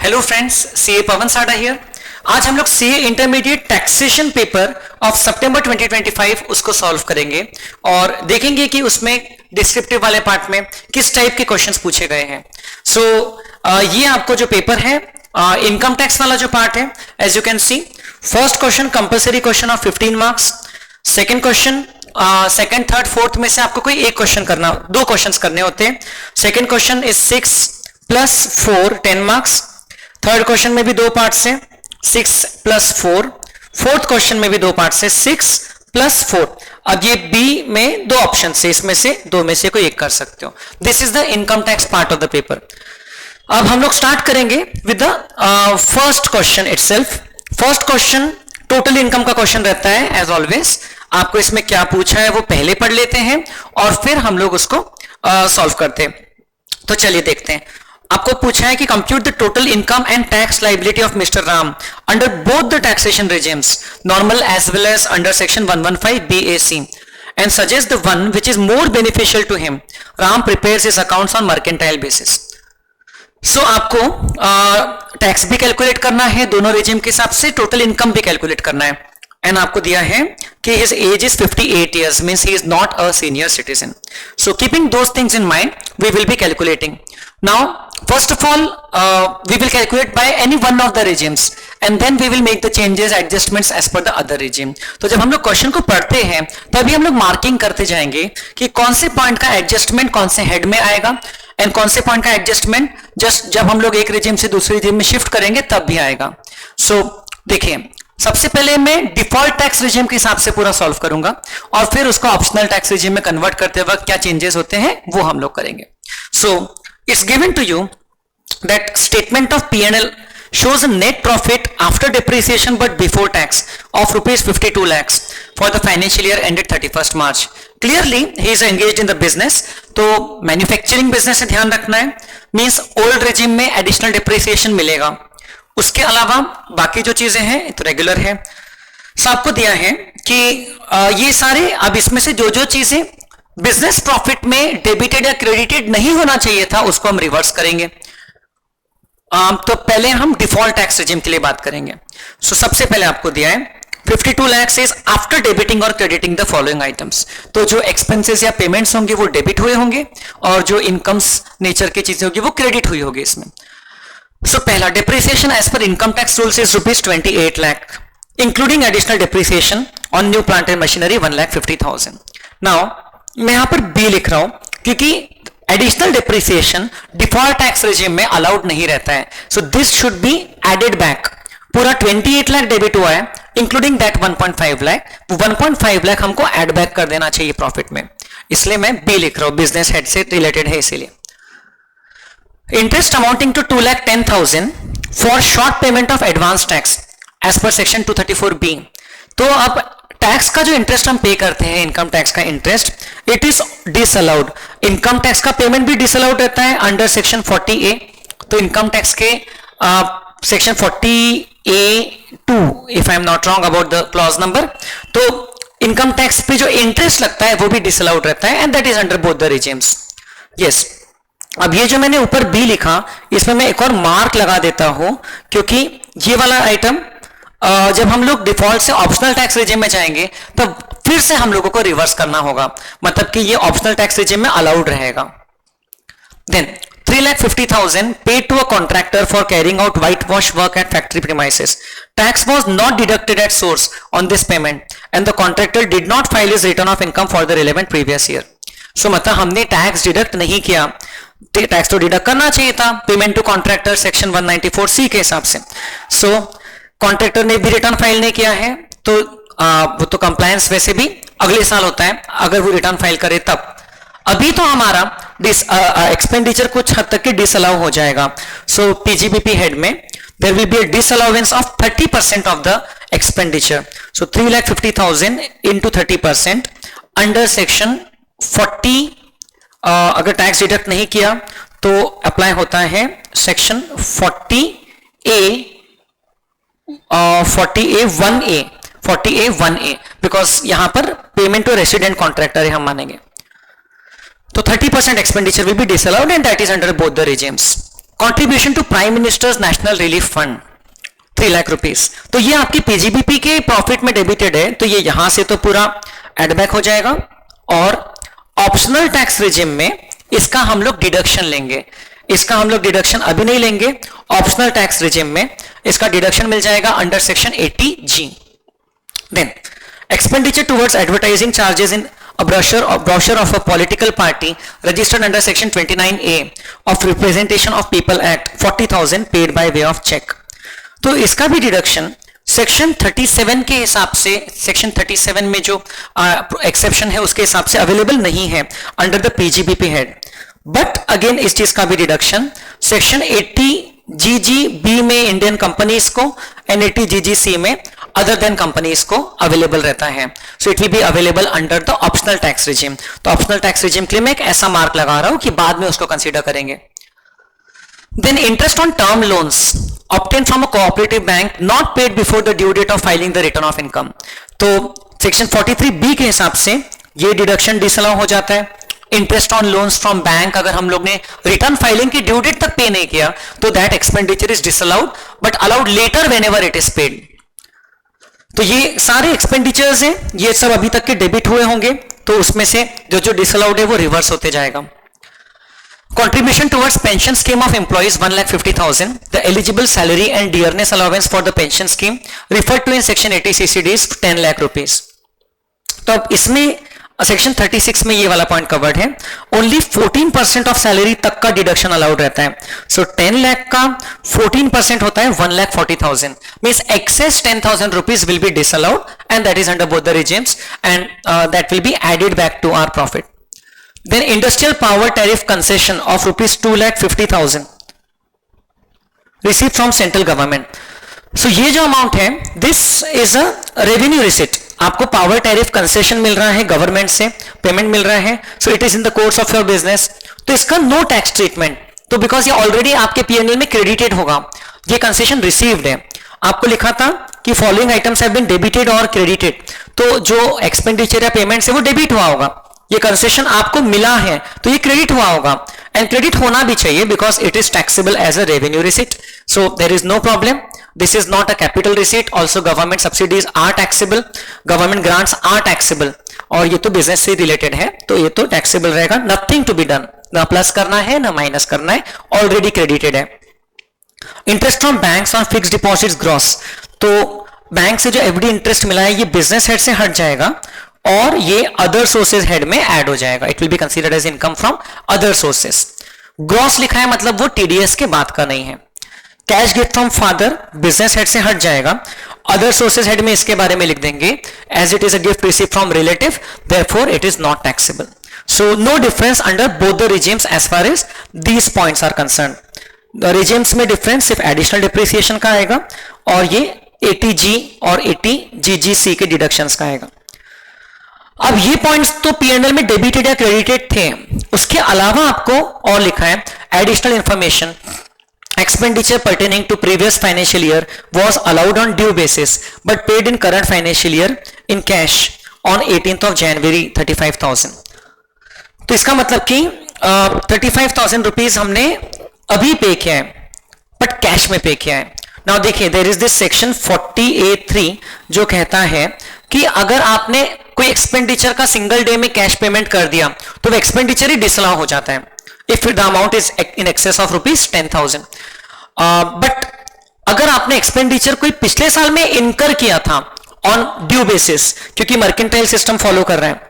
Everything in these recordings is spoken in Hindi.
हेलो फ्रेंड्स, सीए पवन साडा हियर। आज हम लोग CA intermediate taxation paper of सितंबर 2025 उसको सॉल्व करेंगे और देखेंगे कि उसमें डिस्क्रिप्टिव वाले पार्ट में किस टाइप के क्वेश्चंस पूछे गए हैं। सो ये आपको जो पेपर है इनकम टैक्स वाला जो पार्ट है, as you can see, first question compulsory question of 15 marks, second question second third fourth में से आपको कोई एक क्वेश्चन करना, दो क्वेश्चंस करने होते हैं। Second question is 6 + 4 10 marks, third question में भी दो पार्ट से 6 + 4, फोर्थ क्वेश्चन में भी दो पार्ट से 6 + 4। अब ये बी में दो ऑप्शन से, इसमें से दो में से कोई एक कर सकते हो। This is the income tax part of the paper. अब हम लोग स्टार्ट करेंगे with the first question itself. First question total income का क्वेश्चन रहता है एज ऑलवेज। आपको इसमें क्या पूछा है वो पहले पढ़ लेते हैं और फिर हम लोग उसको सॉल्व करते हैं। तो चलिए देखते हैं। आपको पूछा है कि compute the total income and tax liability of mister Ram under both the taxation regimes, normal as well as under section 115 BAC, and suggest the one which is more beneficial to him. Ram prepares his accounts on mercantile basis. So आपको टैक्स भी कैलकुलेट करना है दोनों रेजिम के हिसाब से, टोटल इनकम भी कैलकुलेट करना है। एंड आपको दिया है कि his age is 58 years, means he is not a senior citizen. So keeping those things in mind, we will be calculating. Now, first of all, we will calculate by any one of the regimes, and then we will make the changes, adjustments as per the other regime. तो जब हम लोग क्वेश्चन को पढ़ते हैं तभी हम लोग मार्किंग करते जाएंगे कि कौन से पॉइंट का एडजस्टमेंट कौन से हेड में आएगा एंड कौन से पॉइंट का एडजस्टमेंट जस्ट जब हम लोग एक रेजिम से दूसरे रेजिम में शिफ्ट करेंगे तब भी आएगा। सो देखिए, सबसे पहले मैं डिफॉल्ट टैक्स रेजिम के हिसाब से पूरा सॉल्व करूंगा और फिर उसको ऑप्शनल टैक्स रेजिम में कन्वर्ट करते वक्त क्या चेंजेस होते हैं वो हम लोग करेंगे। So it's given to you that statement of P&L shows a net profit after depreciation but before tax of rupees 52 lakhs for the financial year ended 31st March. Clearly he is engaged in the business, तो मैन्युफैक्चरिंग बिजनेस से ध्यान रखना है, मींस ओल्ड रेजिम में एडिशनल डिप्रिसिएशन मिलेगा। उसके अलावा बाकी जो चीजें हैं तो रेगुलर है। सो आपको दिया है कि ये सारे, अब इसमें से जो जो चीजें बिजनेस प्रॉफिट में डेबिटेड या क्रेडिटेड नहीं होना चाहिए था उसको हम रिवर्स करेंगे। तो पहले हम डिफॉल्ट टैक्स रेजिम के लिए बात करेंगे। सो सबसे पहले आपको दिया है 52 lakhs इज आफ्टर डेबिटिंग और क्रेडिटिंग द फॉलोइंग आइटम्स। तो जो एक्सपेंसेस या पेमेंट्स होंगे वो डेबिट हुए होंगे और जो इनकम्स नेचर की चीजें होगी वो क्रेडिट हुई होगी इसमें। सो पहला depreciation as per income tax rules is rupees 28 lakh including additional depreciation on new plant and machinery 1,50,000। Now मैं यहां पर बी लिख रहा हूं क्योंकि additional depreciation default tax regime में अलाउड नहीं रहता है। So this should be added back. पूरा 28 लाख डेबिट हुआ है इंक्लूडिंग दैट 1.5 लाख, 1.5 लाख हमको एड बैक कर देना चाहिए प्रॉफिट में, इसलिए मैं बी लिख रहा हूं, बिजनेस हेड से रिलेटेड है इसीलिए। Interest amounting to 2,10,000 for short payment of advance tax as per section 234B। तो अब टैक्स का जो इंटरेस्ट हम पे करते हैं, इनकम टैक्स का interest, it is disallowed. Income tax का पेमेंट भी डिसअलाउड रहता है अंडर सेक्शन 40A। तो इनकम टैक्स के section 40A2, if I am not wrong about the clause number, तो इनकम टैक्स पे जो इंटरेस्ट लगता है वो भी डिसअलाउड रहता है and that is under both the regimes. Yes, अब ये जो मैंने ऊपर बी लिखा इसमें मैं एक और मार्क लगा देता हूं क्योंकि ये वाला आइटम जब हम लोग डिफॉल्ट से ऑप्शनल टैक्स रेजिम में जाएंगे तो फिर से हम लोगों को रिवर्स करना होगा, मतलब कि ये ऑप्शनल टैक्स रेजिम में अलाउड रहेगा। Then 3,50,000 paid to a contractor for carrying out whitewash work at factory premises. Tax was not deducted at source on this payment and the contractor did not file his return of income for the relevant previous year. So मतलब हमने टैक्स डिडक्ट नहीं किया, टैक्स तो डिडक्ट करना चाहिए था payment to contractor section 194C के हिसाब से। सो कॉन्ट्रैक्टर ने भी रिटर्न फाइल नहीं किया है तो वो तो कंप्लायंस वैसे भी अगले साल होता है अगर वो रिटर्न फाइल करे तब। अभी तो हमारा एक्सपेंडिचर कुछ हद तक के डिसअलाउ हो जाएगा। सो PGBP हेड में there will be a disallowance of 30% of the expenditure. So 3,50,000 into 30% under section 40। अगर टैक्स डिडक्ट नहीं किया तो अप्लाई होता है सेक्शन 40A1A बिकॉज यहां पर पेमेंट टू रेसिडेंट कॉन्ट्रैक्टर है हम मानेंगे। तो 30% expenditure will be disallowed and that is under both the regimes. Contribution to prime minister's national relief fund 3 lakh rupees, तो ये आपकी पीजीबीपी के प्रॉफिट में डेबिटेड है, तो ये यहां से तो पूरा एडबैक हो जाएगा। और ऑप्शनल टैक्स रिजिम में इसका हम लोग डिडक्शन लेंगे, इसका हम लोग डिडक्शन अभी नहीं लेंगे, ऑप्शनल टैक्स रिजिम में इसका डिडक्शन मिल जाएगा under section 80G। Then expenditure towards advertising charges in a brochure of a political party registered under section 29A of Representation of People Act 40,000 paid by way of check। तो इसका भी डिडक्शन सेक्शन 37 के हिसाब से, सेक्शन 37 में जो एक्सेप्शन है उसके हिसाब से अवेलेबल नहीं है under the PGBP head. But again इस चीज का भी डिडक्शन सेक्शन 80GGB में इंडियन कंपनीज को एंड 80GGC में अदर देन कंपनीज को अवेलेबल रहता है। So it will be available under the optional tax regime. तो ऑप्शनल टैक्स रिजिम के लिए मैं एक ऐसा मार्क लगा रहा हूं कि बाद में उसको कंसीडर करेंगे। Then interest on term loans obtained from a cooperative bank not paid before the due date of filing the return of income। तो सेक्शन 43B के हिसाब से ये डिडक्शन डिसअलाउ हो जाता है। Interest on loans from bank अगर हम लोग ने रिटर्न फाइलिंग की ड्यू डेट तक पे नहीं किया तो that expenditure is disallowed but allowed later whenever it is paid. तो ये सारे एक्सपेंडिचर्स हैं, ये सब अभी तक के डेबिट हुए होंगे, तो उसमें से जो जो डिसअलाउड है वो रिवर्स होते जाएगा। Contribution towards pension scheme of employees 1,50,000. The eligible salary and dearness allowance for the pension scheme referred to in section 80 CCD is 10 lakh rupees। तो अब इसमें सेक्शन 36 में ये वाला पॉइंट कवर्ड है। ओनली 14% ऑफ सैलरी तक का डिडक्शन अलाउड रहता है। सो 10 लाख का 14% होता है 1,40,000। Means excess 10,000 rupees will be disallowed and that is under both the regimes and that will be added back to our profit. Then industrial power tariff concession of rupees 2,50,000 received from central government। So ये जो अमाउंट है this is a revenue receipt। आपको पावर टैरिफ कंसेशन मिल रहा है गवर्नमेंट से, पेमेंट मिल रहा है, so it is in the course of your business. तो इसका नो टैक्स ट्रीटमेंट, तो बिकॉज ये ऑलरेडी आपके पीएनएल में क्रेडिटेड होगा। ये कंसेशन रिसीव्ड है, आपको लिखा था कि following items have been debited और क्रेडिटेड, तो जो एक्सपेंडिचर या पेमेंट से वो डेबिट हुआ होगा। ये कंसेशन आपको मिला है तो ये क्रेडिट हुआ होगा एंड क्रेडिट होना भी चाहिए because it is taxable as a revenue receipt. So there is no problem, this is not a capital receipt. Also government subsidies are taxable, government grants are taxable, और ये तो बिजनेस से रिलेटेड है तो ये तो टैक्सेबल रहेगा। नथिंग टू बी डन, ना प्लस करना है ना माइनस करना है, ऑलरेडी क्रेडिटेड है। Interest from banks on fixed deposits gross, तो बैंक से जो एफडी इंटरेस्ट मिला है ये बिजनेस हेड से हट जाएगा और ये अदर सोर्सेज हेड में ऐड हो जाएगा। It will be considered as income from other sources. Gross लिखा है मतलब वो टीडीएस के बाद का नहीं है। Cash gift from father business head से हट जाएगा, अदर सोर्सेज हेड में इसके बारे में लिख देंगे as it is a gift receive from relative therefore it is not taxable. So no difference under both the regimes as far as these points are concern. The regimes में डिफरेंस सिर्फ एडिशनल डिप्रिसिएशन का आएगा और ये 80G और 80GGC के डिडक्शंस का आएगा। अब ये पॉइंट्स तो पीएनएल में डेबिटेड या क्रेडिटेड थे, उसके अलावा आपको और लिखा है additional information. Expenditure pertaining to previous financial year was allowed on due basis but paid in current financial year in cash on 18th January 35,000। तो इसका मतलब कि 35,000 रुपीज हमने अभी पे किया है बट कैश में पे किया है। नाउ देखिए there is this section 40A3 जो कहता है कि अगर आपने कोई एक्सपेंडिचर का सिंगल डे में कैश पेमेंट कर दिया तो वो एक्सपेंडिचर ही डिसअलाउ हो जाता है if the amount is in excess of ₹10,000। But अगर आपने एक्सपेंडिचर कोई पिछले साल में इनकर किया था ऑन ड्यू बेसिस, क्योंकि मर्केंटाइल सिस्टम फॉलो कर रहे हैं,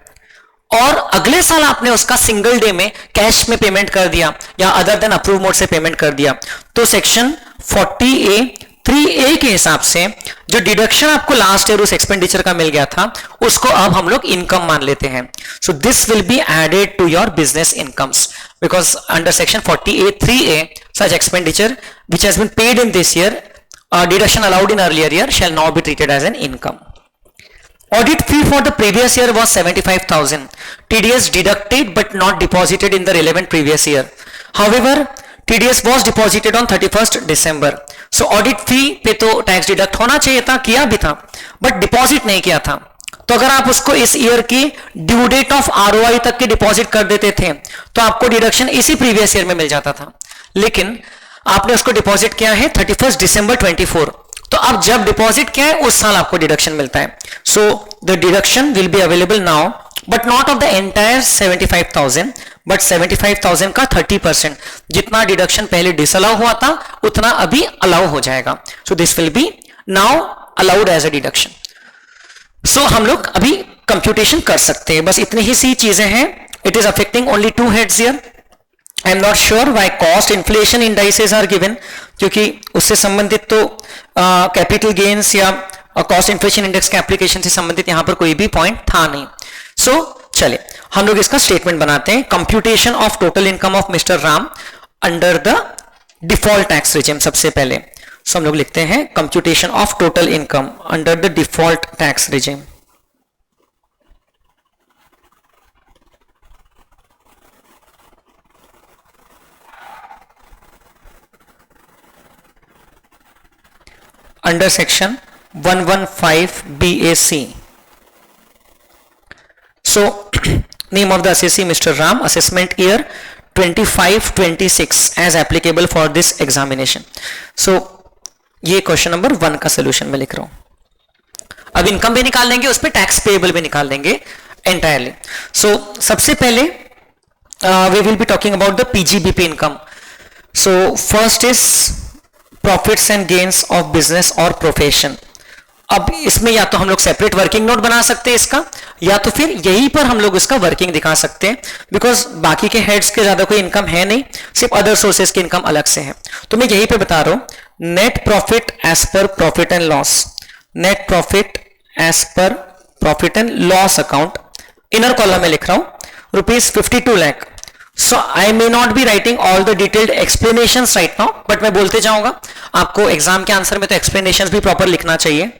और अगले साल आपने उसका सिंगल डे में कैश में पेमेंट कर दिया या अदर देन अप्रूव मोड से पेमेंट कर दिया, तो सेक्शन 40A3A के हिसाब से जो डिडक्शन आपको लास्ट ईयर उस एक्सपेंडिचर का मिल गया था उसको अब हम लोग इनकम मान लेते हैं। So this will be added to your business incomes because under section 40A3A such expenditure which has been paid in this year deduction allowed in earlier year shall now be treated as an income. Audit fee for the previous year was 75,000. TDS deducted but not deposited in the relevant previous year. However, TDS was deposited on 31st December. So audit fee पे तो टैक्स डिडक्ट होना चाहिए था, किया भी था, बट डिपॉजिट नहीं किया था। तो अगर आप उसको इस ईयर की ड्यू डेट ऑफ ROI तक के डिपॉजिट कर देते थे तो आपको डिडक्शन इसी प्रीवियस ईयर में मिल जाता था। लेकिन आपने उसको डिपॉजिट किया है 31 दिसंबर 24, तो अब जब डिपॉजिट किया है उस साल आपको डिडक्शन मिलता है. So the deduction will be available now but not of the entire 75,000 but 75,000 का 30%. जितना डिडक्शन पहले डिसअलाउ हुआ था उतना अभी अलाउ हो जाएगा. So this will be now allowed as a deduction. So हम लोग अभी कंप्यूटेशन कर सकते हैं. बस इतनी ही सी चीजें हैं. It is affecting only 2 heads here. I am not sure why cost inflation indices are given, क्योंकि उससे संबंधित तो कैपिटल गेन्स या कॉस्ट इन्फ्लेशन इंडेक्स के एप्लीकेशन से संबंधित यहां पर कोई भी पॉइंट था नहीं. सो चले हम लोग इसका स्टेटमेंट बनाते हैं. Computation of total income of mister Ram under the default tax regime. सबसे पहले हम लोग लिखते हैं computation of total income under the default tax regime. Under section 115 BAC. So name of the assessee Mr. Ram, assessment year 25-26 as applicable for this examination. So ये क्वेश्चन नंबर 1 का सोल्यूशन में लिख रहा हूं. अब इनकम भी निकाल लेंगे, उस पर टैक्स पेएबल भी निकाल लेंगे एंटायरली. सो सबसे पहले we will be talking about the PGBP income. So first is profits and gains of business और प्रोफेशन. अब इसमें या तो हम लोग सेपरेट वर्किंग नोट बना सकते हैं इसका, या तो फिर यहीं पर हम लोग इसका वर्किंग दिखा सकते हैं, बिकॉज बाकी के हेड्स के ज्यादा कोई इनकम है नहीं, सिर्फ अदर सोर्सेज की इनकम अलग से है. तो मैं यहीं पे बता रहा हूं net profit as per profit and loss. Net profit as per profit and loss account inner column में लिख रहा हूं ₹52 lakh. So I may not be writing all the detailed explanations right now, but मैं बोलते जाऊंगा. आपको एग्जाम के आंसर में तो एक्सप्लेनेशंस भी प्रॉपर लिखना चाहिए.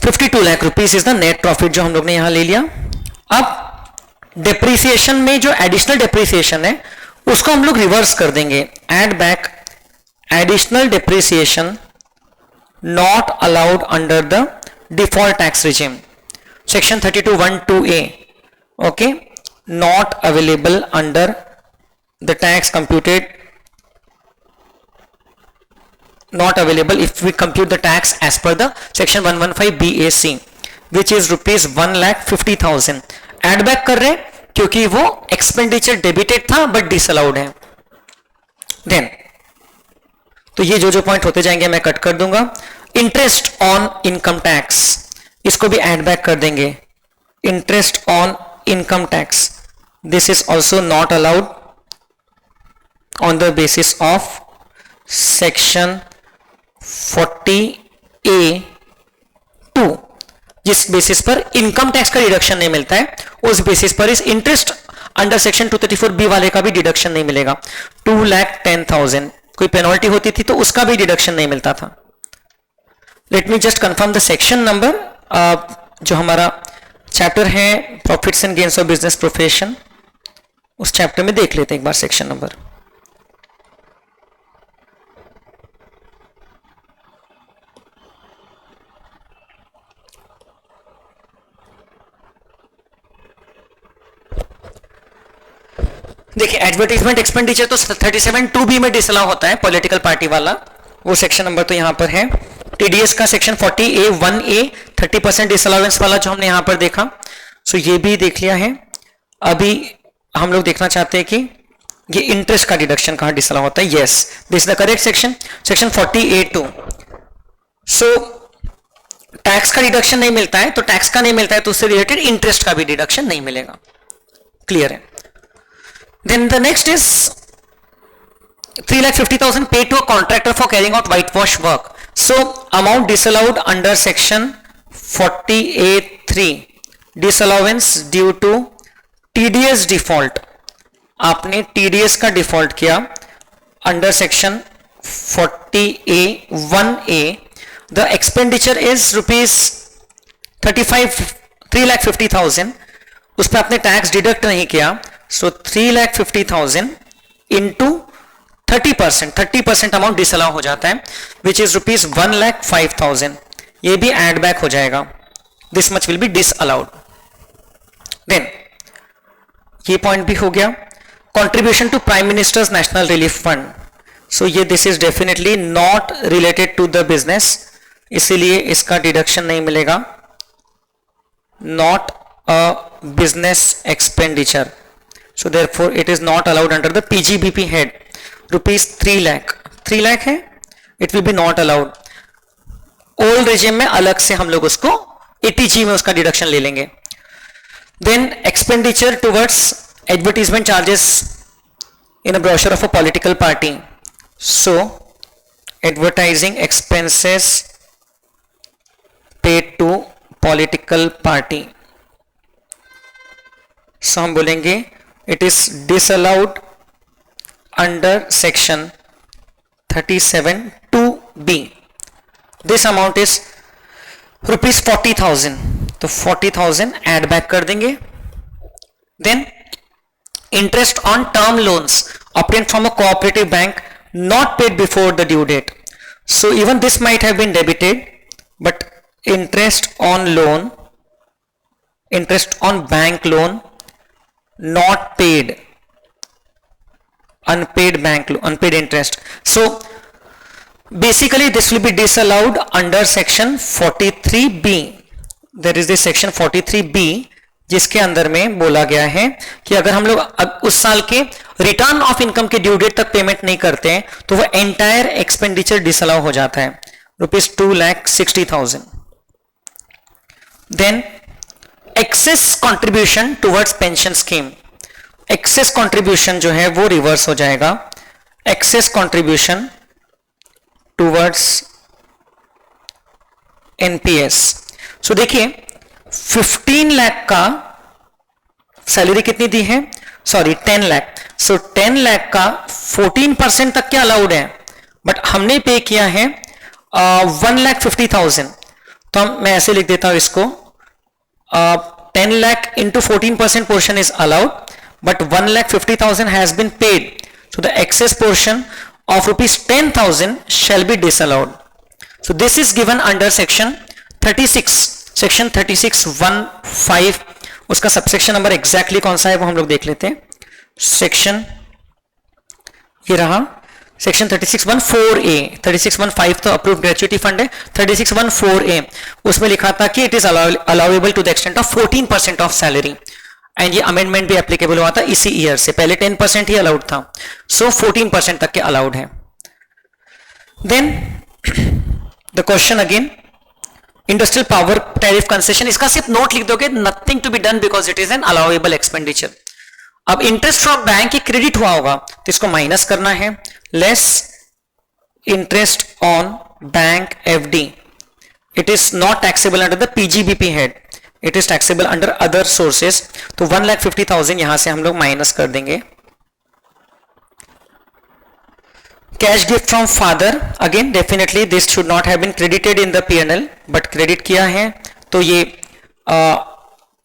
52 lakh rupees is the net profit जो हम लोग ने यहां ले लिया. अब डेप्रिसिएशन में जो एडिशनल डेप्रिसिएशन है उसको हम लोग रिवर्स कर देंगे. Add back additional depreciation not allowed under the default tax regime. Section 32(1)(2)(a). Okay, not available under the tax computed, not available if we compute the tax as per the section 115 BAC, which is ₹1,50,000. Add back कर रहे हैं क्योंकि वो एक्सपेंडिचर डेबिटेड था बट डिसअलाउड है. देन तो ये जो पॉइंट होते जाएंगे मैं कट कर दूंगा. इंटरेस्ट ऑन इनकम टैक्स, इसको भी एड बैक कर देंगे. Interest on income tax, this is also not allowed on the basis of section 40A(2). जिस बेसिस पर इनकम टैक्स का डिडक्शन नहीं मिलता है उस बेसिस पर इस इंटरेस्ट अंडर सेक्शन 234B वाले का भी डिडक्शन नहीं मिलेगा. 2,10,000 कोई पेनल्टी होती थी तो उसका भी डिडक्शन नहीं मिलता था. Late me just confirm the section number. जो हमारा चैप्टर है profits and gains of business profession, उस चैप्टर में देख लेते हैं एक बार सेक्शन नंबर. देखिए एडवर्टाइजमेंट एक्सपेंडिचर तो 37(2)(b) में डिसअलाउ होता है, पॉलिटिकल पार्टी वाला, वो सेक्शन नंबर तो यहां पर है. टीडीएस का सेक्शन 40A(1)(a) 30% डिसअलाउंस वाला जो हमने यहां पर देखा, सो ये भी देख लिया है. अभी हम लोग देखना चाहते हैं कि ये इंटरेस्ट का डिडक्शन कहां डिसअलाउ होता है. Yes, this is the correct section, section 40A(2). So tax का डिडक्शन नहीं मिलता है, तो टैक्स का नहीं मिलता है तो उससे रिलेटेड इंटरेस्ट का भी डिडक्शन नहीं मिलेगा. क्लियर है. Then the next is 3,50,000 paid to a contractor for carrying out whitewash work. So amount disallowed under section 40A(3), disallowance due to TDS default. आपने TDS का डिफॉल्ट किया under section 40A(1)(a). The expenditure is ₹3,50,000. उस पर आपने टैक्स डिडक्ट नहीं किया, सो 3,50,000 इंटू 30% अमाउंट डिसअलाउ हो जाता है, विच इज ₹1,05,000. ये भी एड बैक हो जाएगा. This much will be disallowed. Then ये पॉइंट भी हो गया. Contribution to prime minister's national relief fund, so ये this is definitely not related to the business, इसीलिए इसका डिडक्शन नहीं मिलेगा. Not a business expenditure, so therefore it is not allowed under the PGBP head. Rupees 3 lakh है, it will be not allowed. Old regime में अलग से हम लोग उसको एटीजी में उसका डिडक्शन ले लेंगे. Then expenditure towards advertisement charges in a brochure of a political party. So advertising expenses paid to political party. So हम बोलेंगे it is disallowed under section 37(2)(b. This amount is rupees 40,000, तो 40,000 एड बैक कर देंगे. Then interest on term loans obtained from a cooperative bank not paid before the due date. So even this might have been debited, but interest on loan, interest on bank loan not paid, unpaid bank loan, unpaid interest. So basically this will be disallowed under section 43B. There is this section 43B जिसके अंदर में बोला गया है कि अगर हम लोग उस साल के रिटर्न ऑफ इनकम के ड्यू डेट तक पेमेंट नहीं करते हैं तो वो एंटायर एक्सपेंडिचर डिसअलाउ हो जाता है. Rupees 2,60,000. Then excess contribution towards pension scheme. Excess contribution जो है वो रिवर्स हो जाएगा. Excess contribution towards NPS. So देखिए 15 लाख का सैलरी कितनी दी है, सॉरी 10 लाख. सो 10 लाख का 14% तक क्या अलाउड है, बट हमने पे किया है 1,50,000. तो मैं ऐसे लिख देता हूं इसको, 10 lakh into 14% portion is allowed, but 1,50,000 has been paid. So the excess portion of rupees 10,000 shall be disallowed. So this is given under section 36, section 36(1)(5). उसका सबसेक्शन नंबर एग्जैक्टली कौन सा है वो हम लोग देख लेते हैं. सेक्शन ये रहा, सेक्शन 36(1)(4)(a). 36(1)(5) तो अप्रूव्ड ग्रेच्युटी फंड है. 36(1)(4)(a) उसमें लिखा था कि it is allowable to the extent of 14% of salary. And ये अमेंडमेंट भी एप्लीकेबल हुआ था इसी ईयर से. पहले 10% ही अलाउड था, सो 14% तक के अलाउड है. Then the question again, industrial power tariff concession. इसका सिर्फ नोट लिख दोगे, nothing to be done because it is an allowable expenditure. अब इंटरेस्ट फ्रॉम बैंक क्रेडिट हुआ होगा तो इसको माइनस करना है. Less interest on bank FD, it is not taxable under the PGBP head, it is taxable under other sources. तो 1,50,000 यहां से हम लोग माइनस कर देंगे. Cash gift from father, again definitely this should not have been credited in the PNL, but credit किया है तो ये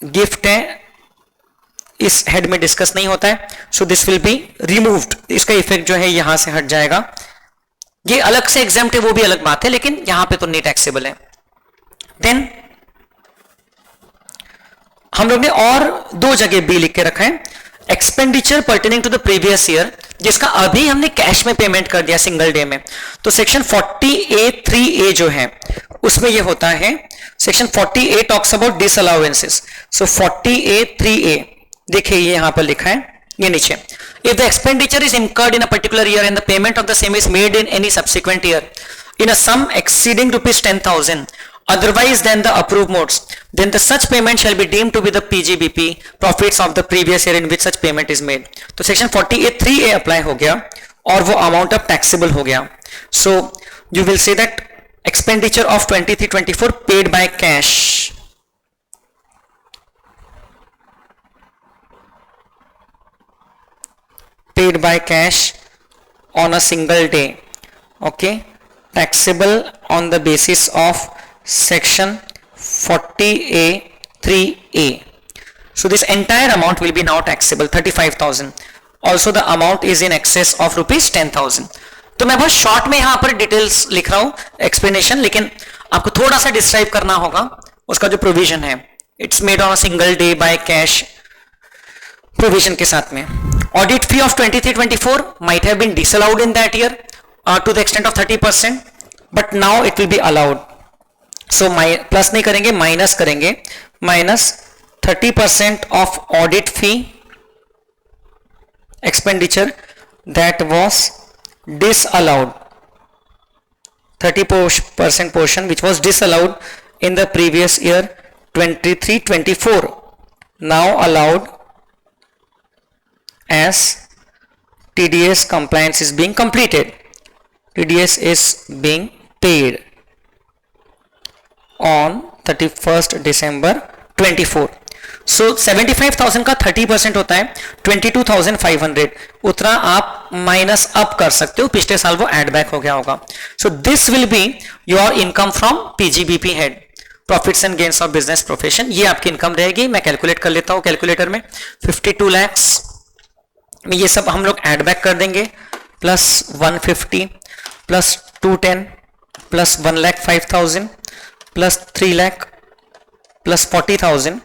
गिफ्ट है, इस हेड में डिस्कस नहीं होता है. So this will be removed. इसका इफेक्ट जो है यहां से हट जाएगा. ये अलग से एग्जाम्प्ट है वो भी अलग बात है, लेकिन यहां पे तो नहीं टैक्सेबल है. देन हम लोग ने और दो जगह बी लिख के रखा है. Expenditure pertaining to the previous year, जिसका अभी हमने कैश में पेमेंट कर दिया सिंगल डे में. तो सेक्शन 40(a)(3)(a) जो है उसमें ये होता है. Section 40(a) talks about disallowances. So 40(a)(3)(a) देखिए ये यहां पर लिखा है, ये नीचे. If the expenditure is incurred in a particular year and the payment of the same is made in any subsequent year in a sum exceeding rupees 10,000 otherwise than the approved modes, then the such payment shall be deemed to be the PGBP profits of the previous year in which such payment is made. तो section 40(a)(3)(a) अप्लाई हो गया और वो अमाउंट अब टैक्सेबल हो गया. So you will say that expenditure of 23-24 paid by cash, paid by cash on a single day, okay, taxable on the basis of section 40(a)(3)(a). So this entire amount will be now taxable, 35,000. Also the amount is in excess of rupees 10,000. तो मैं बहुत शॉर्ट में यहां पर डिटेल्स लिख रहा हूं एक्सप्लेनेशन, लेकिन आपको थोड़ा सा डिस्क्राइब करना होगा उसका जो प्रोविजन है. It's made on a single day by cash provision के साथ में. Audit fee of 23-24 might have been disallowed in that year. to the extent of 30%, but now it will be allowed. So plus नहीं करेंगे, minus करेंगे, minus 30% of audit fee expenditure that was disallowed, 30% portion which was disallowed in the previous year 23-24, now allowed as TDS compliance is being completed. TDS is being paid on 31st December 24. So 75,000 का 30% होता है 22,500, उतना आप माइनस अप कर सकते हो, पिछले साल वो एड बैक हो गया होगा. सो this will be your income from PGBP head, profits and gains of business profession. ये आपकी इनकम रहेगी. मैं कैलकुलेट कर लेता हूं कैलकुलेटर में. 52 lakhs में ये सब हम लोग एड बैक कर देंगे, plus 150 plus 210 plus 1,05,000 plus 3 lakh plus 40,000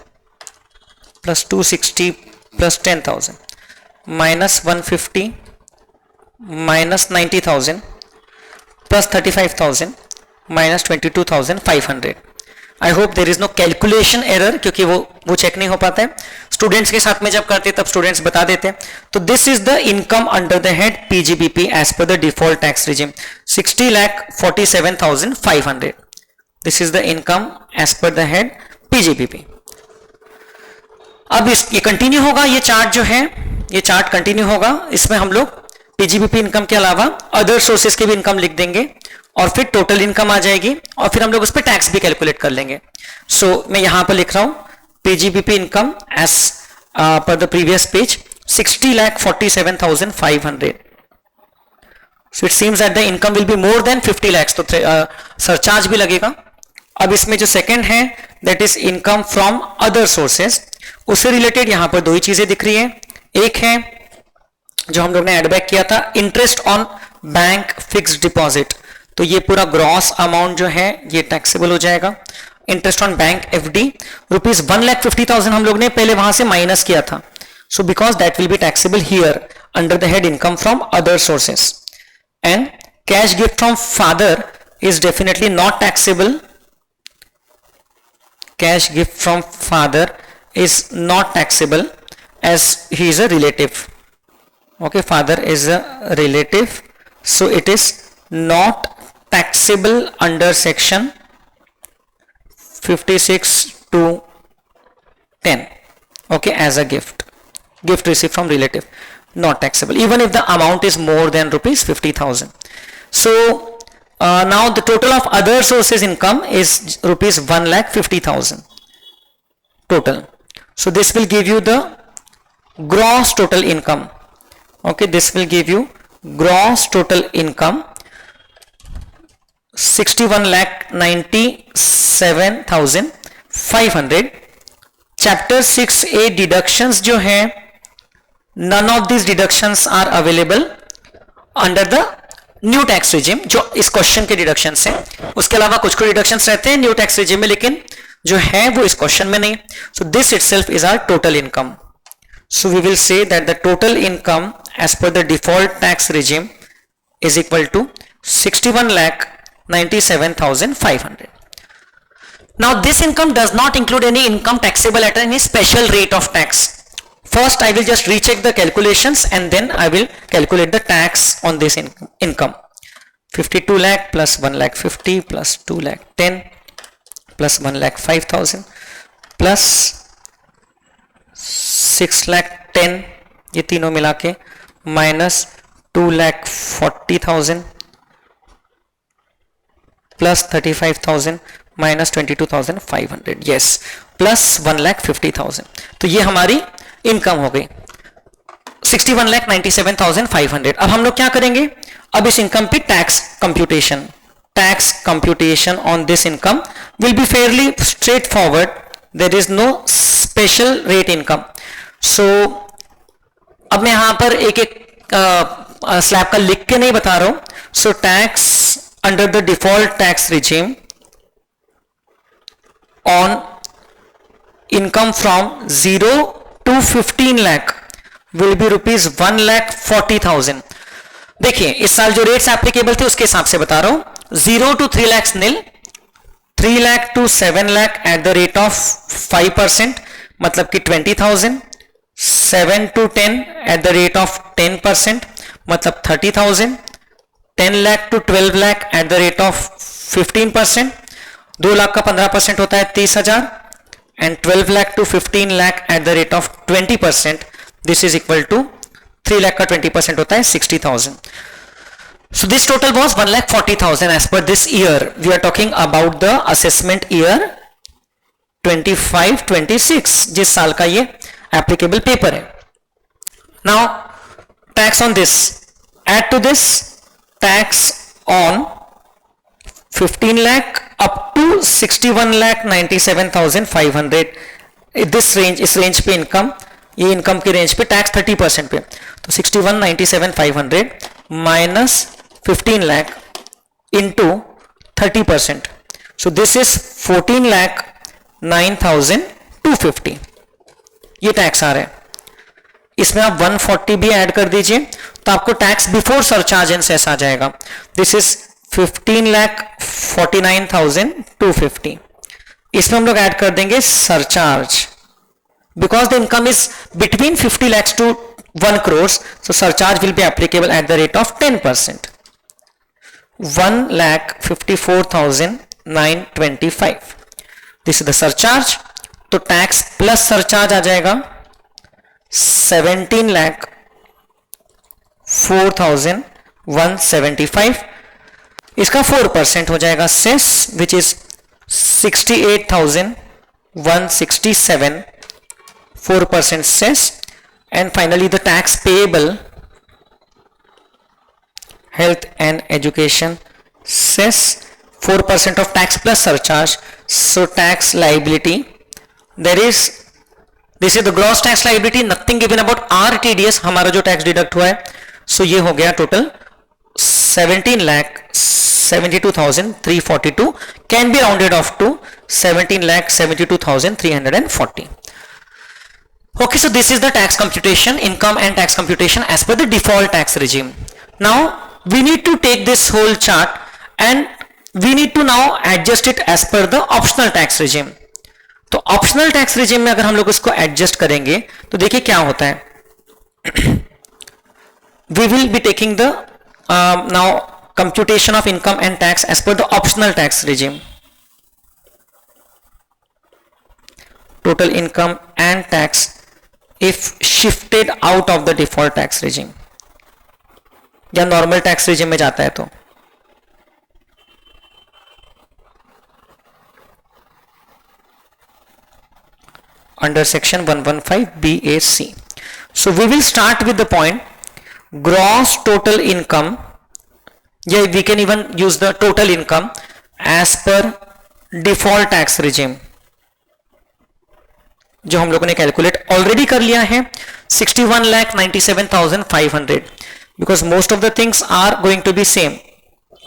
plus 260 plus 10,000 minus 150 minus 90,000 plus 35,000 minus 22,500. I hope there is no calculation error, क्योंकि वो चेक नहीं हो पाता है. स्टूडेंट्स के साथ में जब करते तब स्टूडेंट्स बता देते हैं. तो this is the income under the head PGBP as per the default tax regime, 60,47,500. This is the income as per the head PGBP. अब ये कंटिन्यू होगा, ये चार्ट जो है ये चार्ट कंटिन्यू होगा. इसमें हम लोग पीजीबीपी इनकम के अलावा अदर सोर्सेज की भी इनकम लिख देंगे और फिर टोटल इनकम आ जाएगी और फिर हम लोग उस पर टैक्स भी कैलकुलेट कर लेंगे. सो मैं यहां पर लिख रहा हूं PGBP income as per the previous page 60,47,500. So it seems that the income will be more than 50 lakhs, तो सरचार्ज भी लगेगा. अब इसमें जो सेकंड है that is income from other sources, उससे रिलेटेड यहां पर दो ही चीजें दिख रही है. एक है जो हम लोग ने एडबैक किया था, interest on bank fixed deposit. तो ये पूरा ग्रॉस अमाउंट जो है ये टैक्सेबल हो जाएगा. Interest on bank FD rupees 1,50,000 हम लोग ने पहले वहां से माइनस किया था. So because that will be taxable here under the head income from other sources. And cash gift from father is definitely not taxable. Cash gift from father is not taxable as he is a relative. Okay, father is a relative, so it is not taxable under section 56 to 10. Okay, as a gift received from relative, not taxable even if the amount is more than rupees 50,000. So now the total of other sources income is rupees 1,50,000 total. So this will give you the gross total income. Okay, this will give you gross total income 61,97,500. Chapter 6A deductions जो है, none of these deductions are available under the new tax regime, जो इस क्वेश्चन के डिडक्शंस हैं. उसके अलावा कुछ डिडक्शंस रहते हैं न्यू टैक्स रिजिम में, लेकिन जो है वो इस क्वेश्चन में नहीं. So this itself is our total income. So we will say that the total income as per the default tax regime is equal to 61,97,500. Now this income does not include any income taxable at any special rate of tax. First, I will just recheck the calculations and then I will calculate the tax on this income. 52 lakh plus 1,50,000 plus 2,10,000 plus 1,05,000 plus 6,10,000, ये तीनों मिला के minus 2,40,000 plus 35,000 minus 22,500, yes, plus 1,50,000. तो ये हमारी इनकम हो गई 61,97,500. अब हम लोग क्या करेंगे, अब इस इनकम पे tax computation on this income will be fairly straightforward. There is no special rate income. So अब मैं यहां पर एक स्लैब का लिख के नहीं बता रहा हूं. So tax under the default tax regime on income from 0 to 15 lakh will be rupees 1,40,000. देखिए इस साल जो रेट्स एप्लीकेबल थे उसके हिसाब से बता रहा हूं, 0 to 3 lakhs nil, 3 lakh to 7 lakh at the rate of 5%, मतलब कि 20,000, 7 to 10 at the rate of 10%, मतलब 30,000, 10 lakh to 12 lakh at the rate of 15%, 2 lakh का 15% होता है 30,000, and 12 lakh to 15 lakh at the rate of 20%, this is equal to 3 lakh का 20% होता है 60,000. So this total was 1,40,000 as per this year. We are talking about the assessment year 25-26, जिस साल का ये applicable paper है. Now tax on this, add to this tax on 15 lakh up to 61,97,500. this range, इस रेंज पे इनकम, ये इनकम की रेंज पे टैक्स 30% पे, तो 61,97,500 minus 15 lakh into 30%, so this is 14,09,250. ये टैक्स आ रहा है. इसमें आप 140 भी ऐड कर दीजिए तो आपको tax before surcharge and cess आ जाएगा. This is 15,49,250. इसमें हम लोग ऐड कर देंगे surcharge, because the income is between 50 lakhs to 1 crores, so surcharge will be applicable at the rate of 10%. 1,54,925. This is the surcharge. तो टैक्स प्लस सरचार्ज आ जाएगा 17,04,175. इसका 4% हो जाएगा cess, which is 68,167. 4% cess, and finally the tax payable, health and education cess, 4% of tax plus surcharge. So tax liability, this is the gross tax liability, nothing given about RTDS, हमारा जो tax deduct हुआ है. So ये हो गया total 17,72,342, can be rounded off to 17,72,340. Okay, so this is the tax computation, income and tax computation as per the default tax regime. Now we need to take this whole chart and we need to now adjust it as per the optional tax regime. तो optional tax regime में अगर हम लोग इसको adjust करेंगे तो देखिए क्या होता है. We will be taking the now computation of income and tax as per the optional tax regime. Total income and tax if shifted out of the default tax regime, या नॉर्मल टैक्स regime में जाता है तो under section 115 BAC. So we will start with the point gross total income, yeah, we can even use the total income as per default tax regime, जो हम लोगों ने कैलकुलेट ऑलरेडी कर लिया है 61,97,500, because most of the things are going to be same.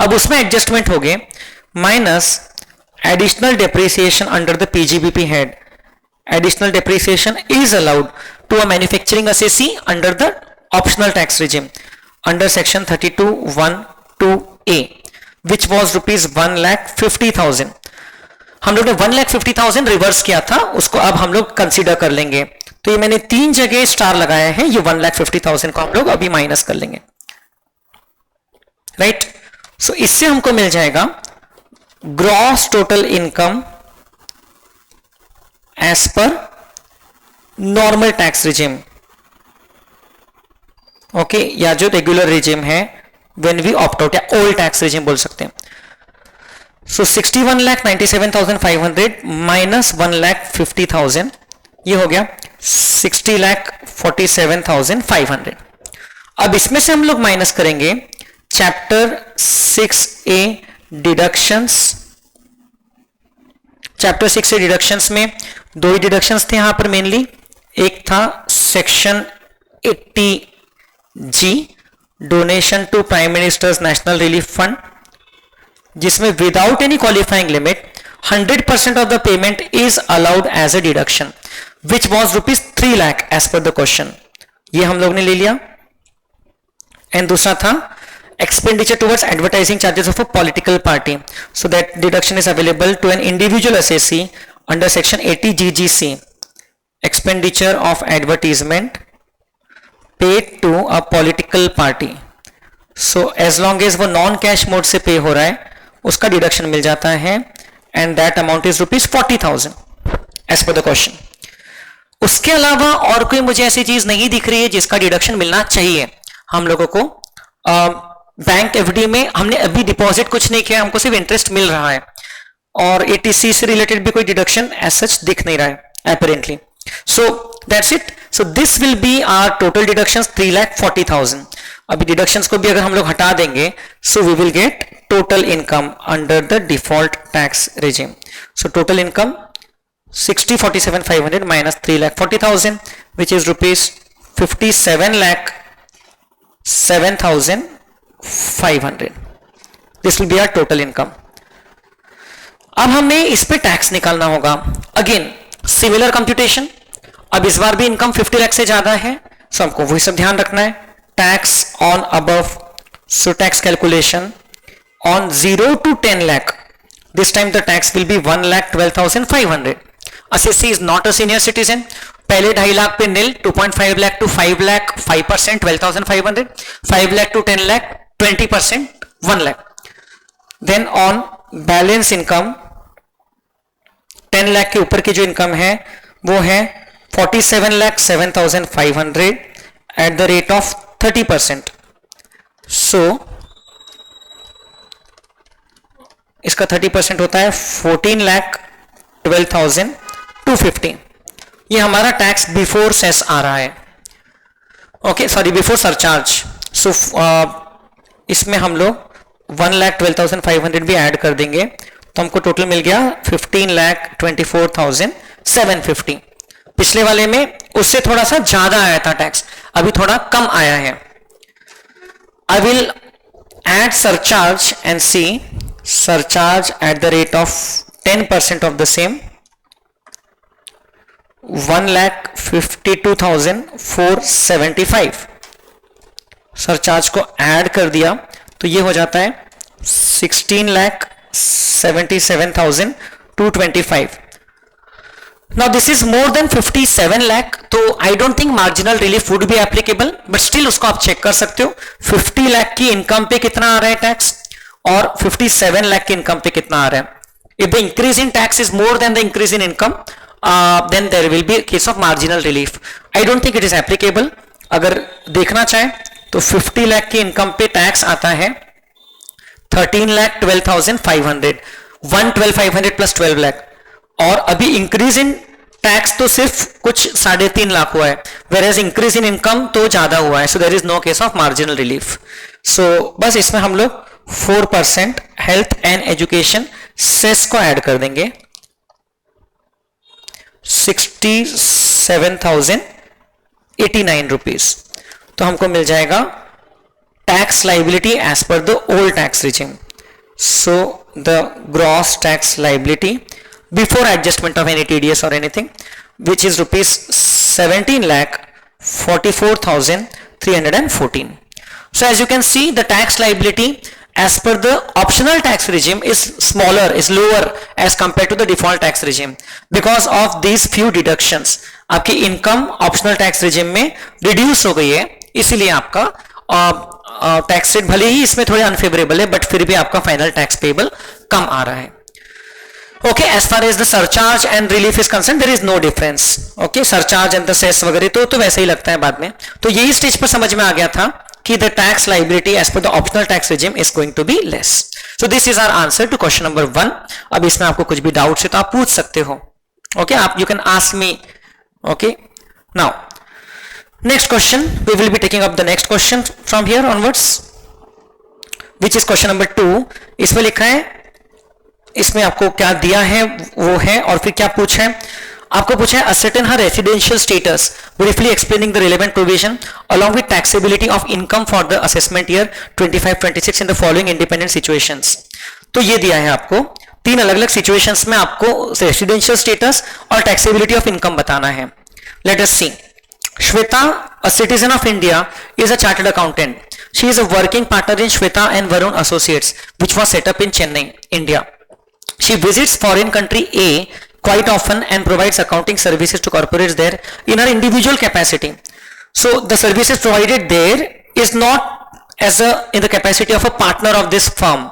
अब उसमें एडजस्टमेंट हो गए minus additional depreciation under the PGBP head. Additional depreciation is allowed to a manufacturing assessee under the optional tax regime under section 32(1)(2)(a) which was ₹1,50,000. हम लोग ने 1,50,000 रिवर्स किया था, उसको अब हम लोग कंसीडर कर लेंगे. तो ये मैंने 3 जगह स्टार लगाया है, ये 1,50,000 को हम लोग अभी माइनस कर लेंगे. राइट, सो इससे हमको मिल जाएगा gross total income as per normal tax regime, okay, या जो रेगुलर रिजिम है व्हेन वी ऑप्ट आउट, या ओल्ड टैक्स रिजिम बोल सकते हैं. So 61,97,500 minus 1,50,000, ये हो गया 60,47,500. अब इसमें से हम लोग माइनस करेंगे chapter 6A deductions. Chapter 6A deductions में 2 ही डिडक्शंस थे यहां पर मेनली. एक था section 80G donation to prime minister's national relief fund, जिसमें without any qualifying limit 100% of the payment is allowed as a deduction, which was ₹3 lakh as per the question. ये हम लोग ने ले लिया. एंड दूसरा था expenditure towards advertising charges of a political party, so that deduction is available to an individual assessee under section 80 GGC. Expenditure of advertisement paid to a political party, so as long as वो नॉन कैश मोड से पे हो रहा है उसका डिडक्शन मिल जाता है, and that amount is ₹40,000 as per the question. उसके अलावा और कोई मुझे ऐसी चीज नहीं दिख रही है जिसका डिडक्शन मिलना चाहिए हम लोगों को. बैंक एफडी में हमने अभी डिपॉजिट कुछ नहीं किया, हमको सिर्फ इंटरेस्ट मिल रहा है, और एटीसी से रिलेटेड भी कोई डिडक्शन एज सच दिख नहीं रहा है apparently. So that's it. So this will be our total deductions 3,40,000. अभी डिडक्शंस को भी अगर हम लोग हटा देंगे, so we will get total income under the default tax regime. So total income 60,47,500 minus 3,40,000, which is ₹57,07,500. This will be our total income. अब हमें इस पे टैक्स निकालना होगा. Again similar computation. अब इस बार भी इनकम 50 लाख से ज्यादा है, सो हमको वही सब ध्यान रखना है. Tax on above, so tax calculation on 0 to 10 lakh. This time the tax will be 1,12,500. Assessee is not a senior citizen. पहले 2.5 लाख पे nil, 2.5 lakh to 5 lakh 5% 12,500, 5 lakh to 10 lakh 20% 1 lakh. Then on balance income 10 lakh के ऊपर की जो इनकम है वो है 47,07,500 at the rate of 30%. So इसका 30% होता है 14,12,250. ये हमारा टैक्स बिफोर सेस आ रहा है. Okay, sorry, before surcharge. So इसमें हम लोग 1,12,500 भी ऐड कर देंगे तो हमको टोटल मिल गया 15,24,750. पिछले वाले में उससे थोड़ा सा ज्यादा आया था टैक्स, अभी थोड़ा कम आया है. I will add surcharge and C. Surcharge at the rate of 10% of the same, 1,52,475. Surcharge को ऐड कर दिया तो ये हो जाता है 16,77,225. Now this is more than 57 lakh, तो I don't think marginal relief would be applicable, but still उसको आप चेक कर सकते हो. 50 लाख की इनकम पे कितना आ रहा है टैक्स और 57 लाख की इनकम पे कितना आ रहा है. If the increase in tax is more than the increase in income, then there will be a case of marginal relief. I don't think it is applicable. अगर देखना चाहे तो 50 लाख की इनकम पे टैक्स आता है 13,12,500, 1,12,500 प्लस 12 लाख, और अभी इंक्रीज इन टैक्स तो सिर्फ कुछ 3.5 लाख हुआ है, whereas इंक्रीज इन इनकम तो ज्यादा हुआ है. So there is no case of marginal relief. So बस इसमें हम लोग 4% हेल्थ एंड एजुकेशन सेस को ऐड कर देंगे. 67,089 रुपीज. तो हमको मिल जाएगा tax liability as per the old tax regime. So the gross tax liability before adjustment of any TDS और anything, which is ₹17,44,314. So as you can see, the tax liability as per the optional tax regime is smaller, is lower as compared to the default tax regime because of these few deductions. आपकी इनकम ऑप्शनल टैक्स रिजिम में रिड्यूस हो गई है, इसीलिए आपका टैक्स रेट भले ही इसमें थोड़े अनफेवरेबल है, बट फिर भी आपका फाइनल टैक्स पेबल कम आ रहा है. Okay, as far as the surcharge and relief is concerned, there is no difference. Okay, surcharge and the cess वगैरह तो वैसे ही लगता है बाद में. तो यही स्टेज पर समझ में आ गया था कि the tax liability as per the optional tax regime is going to be less. So this is our answer to question number 1. अब इसमें आपको कुछ भी डाउट है तो आप पूछ सकते हो. Okay, आप you can ask me. Okay, now next question, we will be taking up the next question from here onwards, which is question number 2. इसमें लिखा है, इसमें आपको क्या दिया है वो है और फिर क्या पूछा है. आपको पूछा है ascertain her residential status, briefly explaining the relevant provision along with taxability of income for the assessment year 25-26 in the following independent situations. तो ये दिया है आपको 3 अलग अलग situations में आपको residential status और taxability of income बताना है. Let us see. Shweta, a citizen of India, is a chartered accountant. She is a working partner in Shweta and Varun Associates, which was set up in Chennai, India. She visits foreign country A quite often and provides accounting services to corporates there in her individual capacity. So the services provided there is not as in the capacity of a partner of this firm.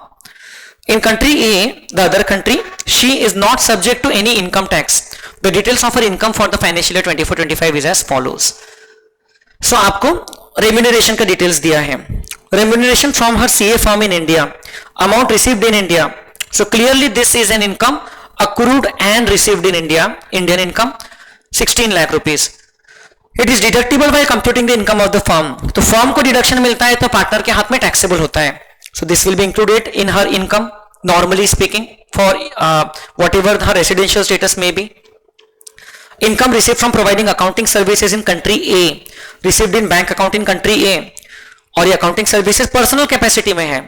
In country A, the other country, she is not subject to any income tax. The details of her income for the financial year 24-25 is as follows. So आपको remuneration का details दिया है. Remuneration from her CA firm in India, amount received in India. So clearly this is an income accrued and received in India, Indian income, 16 lakh rupees. It is deductible while computing the income of the firm. तो firm को deduction मिलता है तो partner के हाथ में taxable होता है. So this will be included in her income, normally speaking, for whatever her residential status may be. Income received from providing accounting services in country A, received in bank account in country A, और ये accounting services personal capacity में है,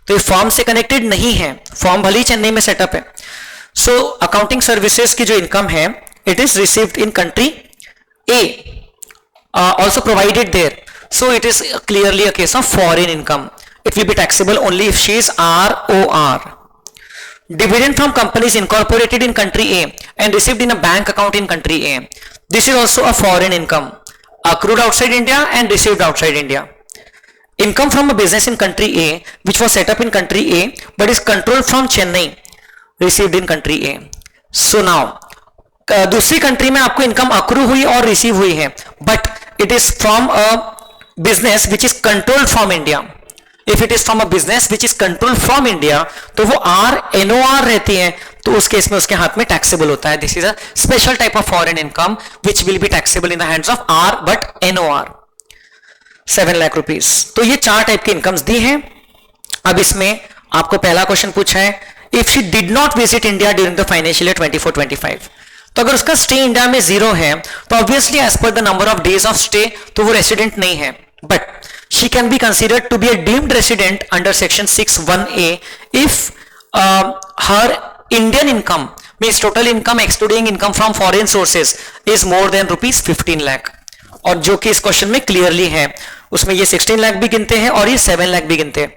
तो ये फॉर्म से कनेक्टेड नहीं है. फॉर्म भले ही चेन्नई में सेटअप है. सो अकाउंटिंग सर्विसेज की जो इनकम है, it is received in country A, also provided there. So it is clearly a case of foreign income. It will be taxable only if she is ROR. Dividend from companies incorporated in country A and received in a bank account in country A. This is also a foreign income, accrued outside India and received outside India. Income from a business in country A which was set up in country A but is controlled from Chennai, received in country A. So now दूसरी कंट्री में आपको इनकम अक्रू हुई और रिसीव हुई है, but it is from a business which is controlled from India. If it is from a business which is control from India तो वो NOR रहती है, तो उस केस में उसके हाथ में टैक्सेबल होता है. This is a special type of foreign income which will be taxable in the hands of R but NOR. 7 lakh rupees. तो ये 4 टाइप की इनकम्स दी हैं. अब इसमें आपको पहला क्वेश्चन पूछा है, if she did not visit India during the financial year 24-25, तो अगर उसका स्टे इंडिया में 0 है तो obviously as per the number of days of stay तो वो रेसिडेंट नहीं है, but she can be considered to be a deemed resident under section 6(1)(a) if her Indian income, means total income excluding income from foreign sources, is more than rupees 15 lakh. और जो कि इस क्वेश्चन में क्लियरली है, उसमें ये 16 लाख भी गिनते हैं और ये 7 लाख भी गिनते हैं,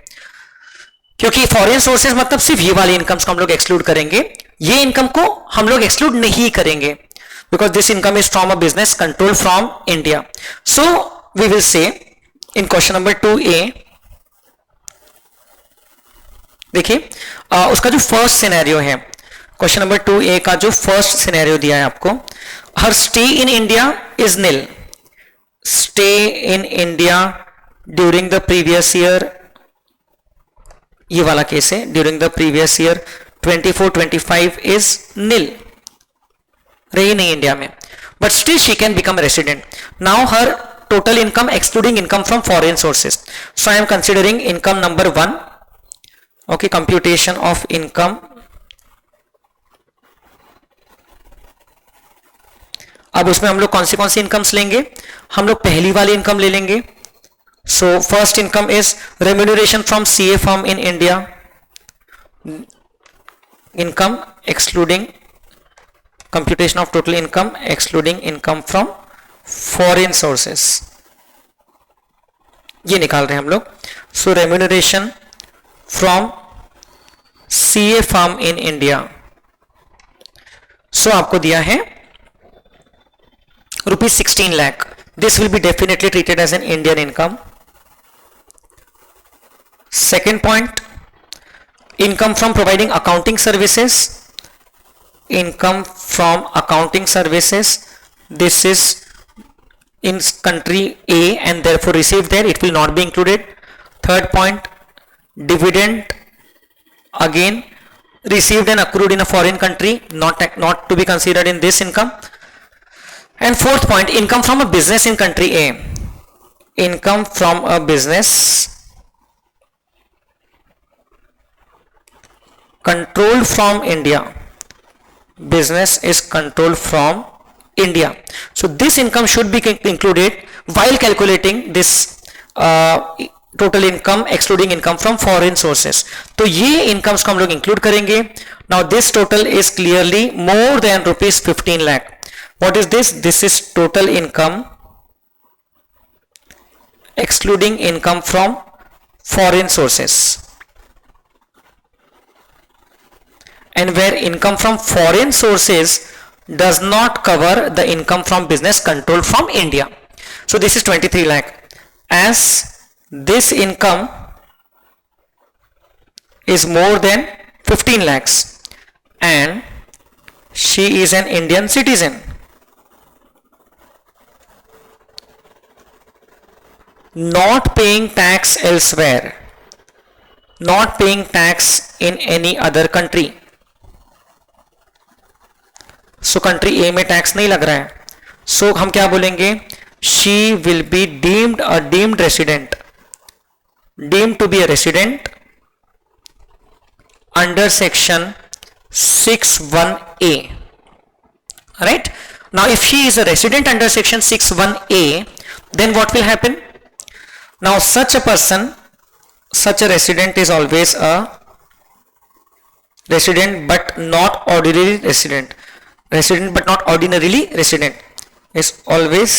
क्योंकि फॉरेन सोर्सेज मतलब सिर्फ ये वाली इनकम्स को हम लोग एक्सक्लूड करेंगे, ये इनकम को हम लोग एक्सक्लूड नहीं करेंगे, because this income is from a business control from India. So we will say in question number 2A, देखिए उसका जो फर्स्ट सिनेरियो है, क्वेश्चन नंबर 2A का जो फर्स्ट सिनेरियो दिया है आपको, her stay in India is nil. Stay in India during the previous year, ये वाला केस है, during the previous year 24-25 is nil, रही नहीं इंडिया में, but still she can become resident. Now her total income excluding income from foreign sources. So I am considering income number 1. Okay, computation of income. अब उसमें हम लोग कौन सी इनकम्स लेंगे, हम लोग पहली वाली इनकम ले लेंगे. So first income is remuneration from CA firm in India. Income excluding computation of total income excluding income from foreign sources, ये निकाल रहे हैं हम लोग. So remuneration from CA firm in India, so आपको दिया है ₹16 lakh. This will be definitely treated as an Indian income. Second point, income from providing accounting services. Income from accounting services, this is in country A and therefore received there, it will not be included. Third point, dividend again received and accrued in a foreign country, not to be considered in this income. And fourth point, income from a business in country A. Income from a business controlled from India. Business is controlled from India. So this income should be included while calculating this total income excluding income from foreign sources. तो ये incomes को हम लोग include करेंगे. Now this total is clearly more than rupees 15 lakh. What is this? This is total income excluding income from foreign sources, and where income from foreign sources does not cover the income from business controlled from India. So this is 23 lakh. As this income is more than 15 lakhs and she is an Indian citizen, not paying tax elsewhere, not paying tax in any other country. So country A में टैक्स नहीं लग रहा है, सो हम क्या बोलेंगे, she will be deemed a deemed resident, deemed to be a resident under section 61A. Right? Now if she is a resident under section 61A, then what will happen? Now such a person, such a resident is always a resident but not ordinary resident. Resident but not ordinarily resident is always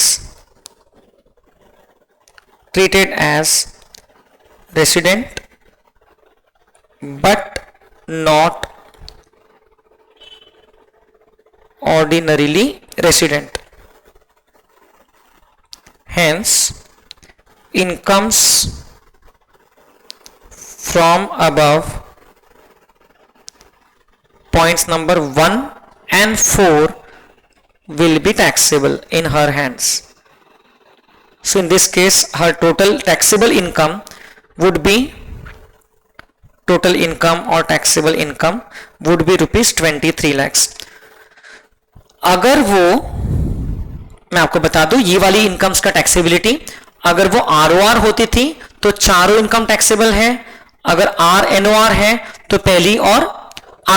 treated as resident but not ordinarily resident. Hence, incomes from above points number 1 and 4 will be taxable in her hands. So in this case, her total taxable income would be, total income or taxable income would be rupees 23 lakhs. अगर वो, मैं आपको बता दूं, ये वाली इनकम्स का टैक्सेबिलिटी अगर वो ROR होती थी तो चारों इनकम टैक्सेबल है, अगर RNOR है तो पहली और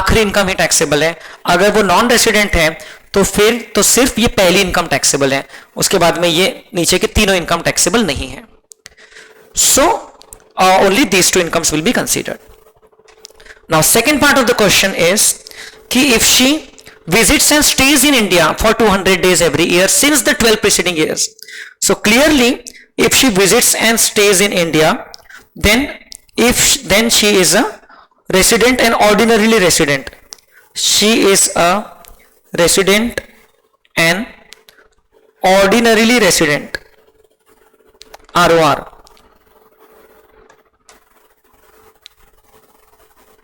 आखिरी इनकम ही टैक्सेबल है, अगर वो नॉन रेसिडेंट है तो फिर तो सिर्फ ये पहली इनकम टैक्सेबल है, उसके बाद में ये नीचे के तीनों इनकम टैक्सेबल नहीं है. So only these two incomes will be considered. Now second part of the question is कि if she visits and stays in India for 200 days every year since the 12 preceding years. So clearly, if she visits and stays in India, then she is a resident and ordinarily resident. She is a resident and ordinarily resident. ROR.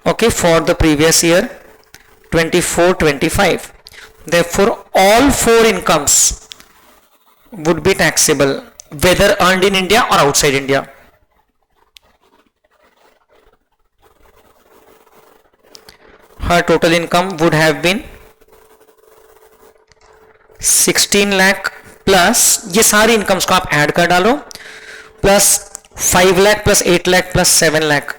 Okay, for the previous year 24-25. Therefore, all four incomes would be taxable, whether earned in India or outside India. Her total income would have been 16 lakh plus ये सारी इनकम्स को आप ऐड कर डालो, plus 5 lakh plus 8 lakh plus 7 lakh,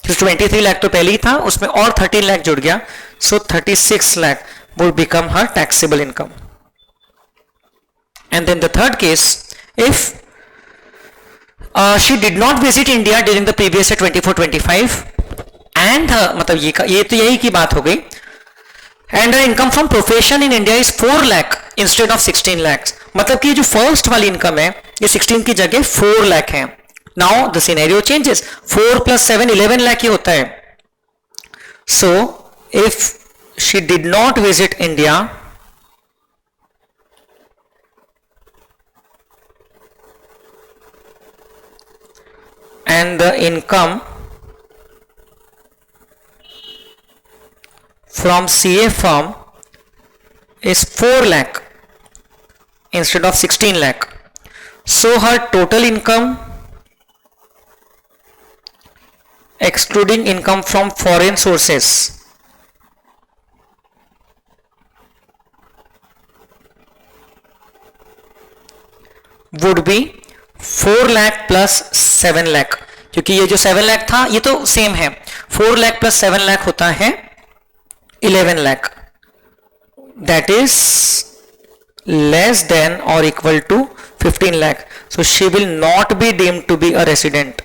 23 lakh तो पहले ही था, उसमें और 13 लाख जुड़ गया, सो 36 lakh would become her taxable income. And then the third case, if she did not visit India during the previous year 24-25 and मतलब ये तो यही की बात हो गई, and her income from profession in India is 4 lakh instead of 16 lakhs. मतलब कि जो फर्स्ट वाली इनकम है ये 16 की जगह 4 लाख है. Now the scenario changes. 4 plus 7 11 lakh ही होता है. So if she did not visit India and the income from CA firm is 4 lakh instead of 16 lakh. So her total income excluding income from foreign sources would be 4 lakh plus 7 lakh, क्योंकि ये जो 7 लाख था ये तो सेम है, 4 लाख प्लस 7 लाख होता है 11 lakh. That is less than or equal to 15 lakh. So she will not be deemed to be a resident.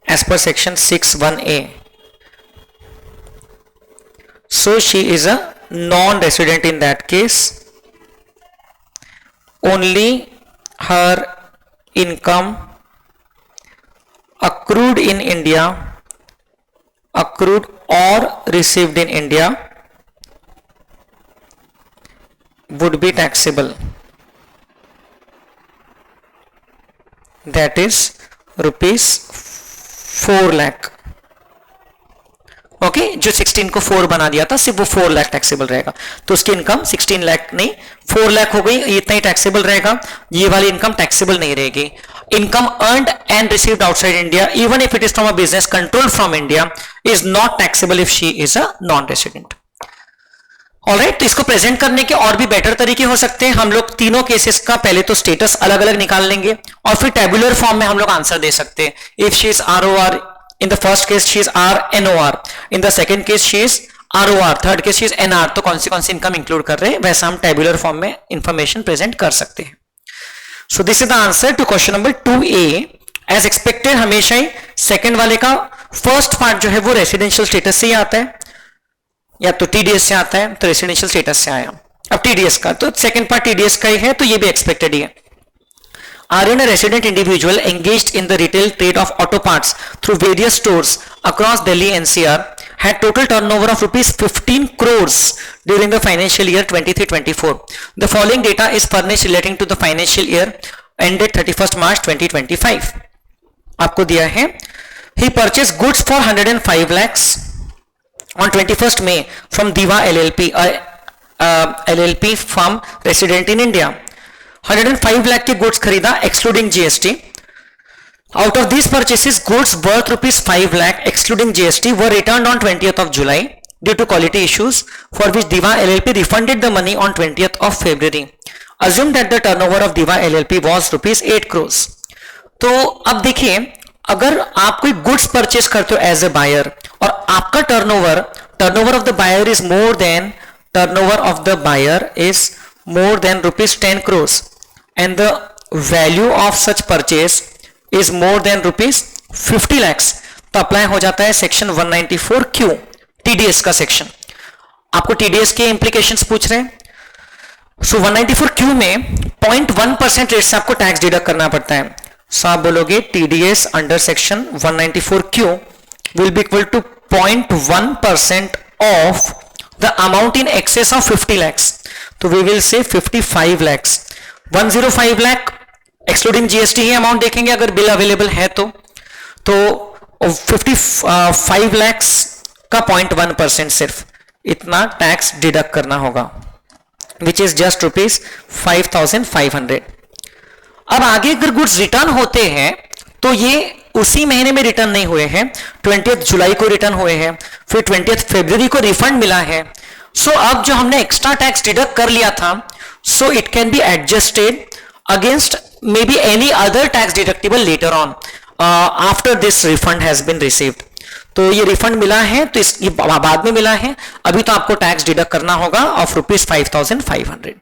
As per section 61A. So she is a non-resident in that case. Only her income accrued in India, accrued or received in India would be taxable. That is rupees 4 lakh. Okay जो 16 को 4 बना दिया था सिर्फ वो 4 लाख टैक्सेबल रहेगा, तो उसकी इनकम 16 लाख नहीं 4 लाख हो गई, इतना ही टैक्सेबल रहेगा, ये वाली इनकम टैक्सेबल नहीं रहेगी. Income earned and received outside India even if it is from a business control from India is not taxable if she is a non resident. Alright, तो इसको प्रेजेंट करने के और भी बेटर तरीके हो सकते हैं. हम लोग तीनों केसेस का पहले तो स्टेटस अलग अलग निकाल लेंगे और फिर टेबुलर फॉर्म में हम लोग आंसर दे सकते हैं. If she is ROR, in the first case she is RNOR, in the second case she is ROR, third case she is NR, तो कौन सी इनकम इंक्लूड कर रहे हैं वैसा हम टेबुलर फॉर्म में इंफॉर्मेशन प्रेजेंट कर सकते हैं. So this is the answer to question number 2A. As expected हमेशा ही सेकंड वाले का फर्स्ट पार्ट जो है वो रेसिडेंशियल स्टेटस से ही आता है या तो TDS से आता है, तो रेसिडेंशियल स्टेटस से आया. अब TDS का तो सेकंड पार्ट TDS का ही है, तो ये भी एक्सपेक्टेड ही है. Aryan, a resident individual engaged in the retail trade of auto parts through various stores across Delhi NCR, had total turnover of rupees 15 crores during the financial year 23-24. The following data is furnished relating to the financial year ended 31st March 2025. आपको दिया है he purchased goods for 105 lakhs on 21st May from Diva LLP, LLP firm resident in India. 105 lakh के गुड्स खरीदा excluding GST. Out of this purchases goods worth rupees 5 lakh excluding GST were returned on 20th of July due to quality issues for which Diva LLP refunded the money on 20th of February. Assume that the turnover of Diva LLP was rupees 8 crores. तो अब देखिए, अगर आप कोई गुड्स परचेस करते हो एज ए बायर और आपका turnover of the buyer is more than rupees 10 crores and the value of such purchase is more than rupees 50 lakhs, तो अप्लाई हो जाता है सेक्शन 194Q TDS का सेक्शन. आपको TDS के इंप्लीकेशंस पूछ रहे हैं. सो 194Q में 0.1% रेट से आपको टैक्स डिडक्ट करना पड़ता है. सो आप बोलोगे TDS under section 194Q will be equal to 0.1% of the amount in excess of 50 lakhs. तो we will say 55 lakhs. 105 lakh excluding GST he amount देखेंगे अगर बिल अवेलेबल है तो 55 lakhs का 0.1% सिर्फ इतना टैक्स डिडक्ट करना होगा, विच इज जस्ट रुपीज 5,500. अब आगे अगर गुड्स रिटर्न होते हैं तो ये उसी महीने में रिटर्न नहीं हुए हैं, 20th जुलाई को रिटर्न हुए हैं, फिर 20th फरवरी को रिफंड मिला है. सो अब जो हमने एक्स्ट्रा टैक्स डिडक्ट कर लिया था, so it can be adjusted against maybe any other tax deductible later on after this refund has been received. तो ये रिफंड मिला है तो ये बाद में मिला है, अभी तो आपको टैक्स डिडक्ट करना होगा of rupees 5,500.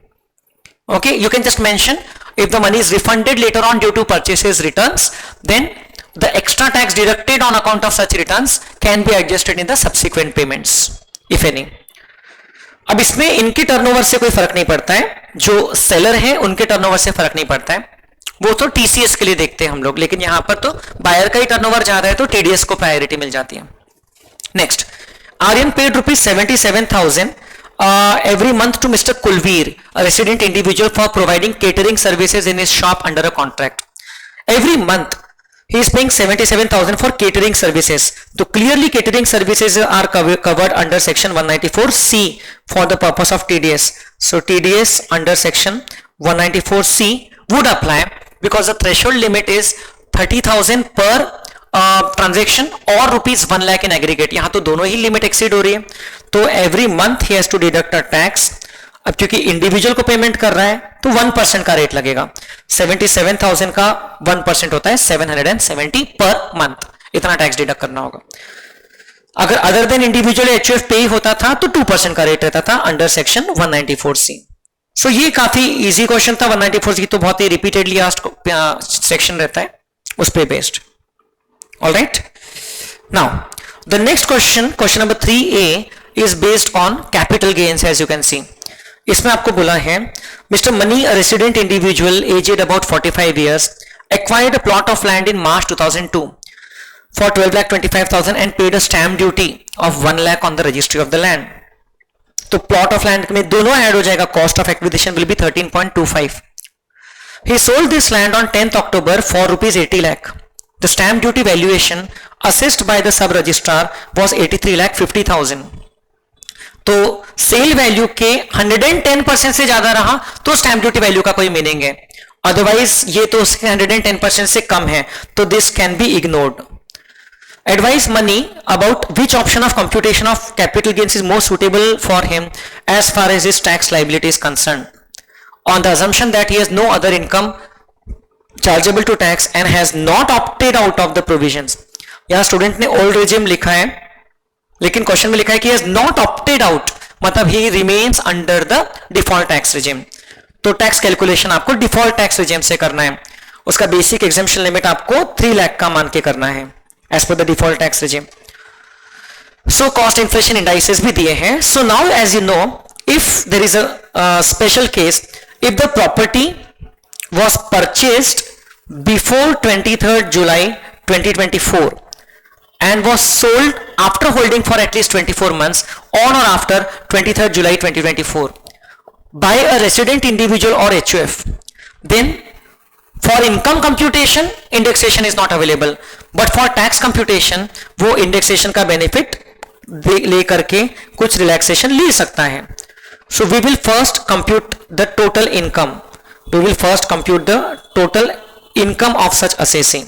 Okay, you can just mention if the money is refunded later on due to purchases returns, then the extra tax deducted on account of such returns can be adjusted in the subsequent payments if any. अब इसमें इनके टर्नओवर से कोई फर्क नहीं पड़ता है, जो सेलर है उनके टर्नओवर से फर्क नहीं पड़ता है, वो तो TCS के लिए देखते हैं हम लोग, लेकिन यहां पर तो बायर का ही टर्नओवर जा रहा है तो TDS को प्रायोरिटी मिल जाती है. Next, Aryan paid rupees 77,000 every month to Mr. Kulveer, a resident individual, for providing catering services in his shop under a contract. Every month he is paying 77,000 for catering services. So clearly catering services are covered under section 194C for the purpose of TDS. So TDS under section 194C would apply because the threshold limit is 30,000 per transaction और रुपीज 1 लाख इन एग्रीगेट. यहां तो दोनों ही लिमिट एक्सीड हो रही है, तो एवरी मंथ ही has to deduct a tax. अब क्योंकि इंडिविजुअल को पेमेंट कर रहा है तो 1% का रेट लगेगा. 77,000 का 1% होता है 770 पर मंथ, इतना टैक्स डिडक्ट करना होगा. अगर अदर देन इंडिविजुअल HUF पे ही होता था तो 2% का रेट रहता था अंडर सेक्शन 194C. सो ये काफी इजी क्वेश्चन था. 194C तो बहुत ही रिपीटेडली आस्क्ड सेक्शन रहता है, उस पे based. All right. Now, the next question, question number 3A. is based on capital gains as you can see. इसमें आपको बोला है Mr. Mani, a resident individual aged about 45 years, acquired a plot of land in March 2002 for 12,25,000 and paid a stamp duty of 1 lakh on the registry of the land. तो plot of land में दोनों ऐड हो जाएगा, cost of acquisition will be 13.25. He sold this land on 10th October for rupees 80 lakh. The stamp duty valuation assessed by the sub registrar was 83 lakh 50,000. तो सेल वैल्यू के 110% से ज्यादा रहा तो स्टैंप ड्यूटी वैल्यू का कोई मीनिंग है, अदरवाइज ये तो उसके 110% से कम है तो this can be ignored. Advise Mani about which option of computation of capital gains is more suitable for him as far as his tax liability is concerned, on the assumption that he has no other income chargeable to tax and has not opted out of the provisions. यहाँ स्टूडेंट ने ओल्ड रेजिम लिखा है लेकिन क्वेश्चन में लिखा है कि has not opted out, मतलब he remains under the default tax regime. तो टैक्स कैलकुलेशन आपको डिफॉल्ट टैक्स regime से करना है. उसका बेसिक एग्जेम्पशन लिमिट आपको 3 लाख का मान के करना है as per the default tax regime. So cost inflation indices भी दिए हैं. So now as you know, if there is a special case, if the property was purchased before 23rd July 2024 and was sold after holding for at least 24 months on or after 23rd July 2024 by a resident individual or HUF, then for income computation indexation is not available, but for tax computation वो indexation का benefit ले करके कुछ relaxation ले सकता है. So we will first compute the total income. We will first compute the total income of such assessee.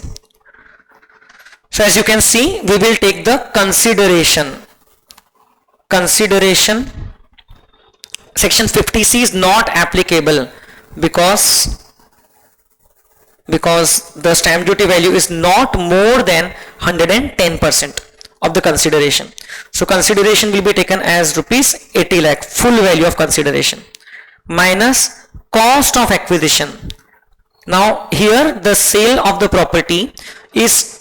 So as you can see, we will take the consideration. Section 50C is not applicable because the stamp duty value is not more than 110% of the consideration. So consideration will be taken as rupees 80 lakh, full value of consideration, minus cost of acquisition. Now here the sale of the property is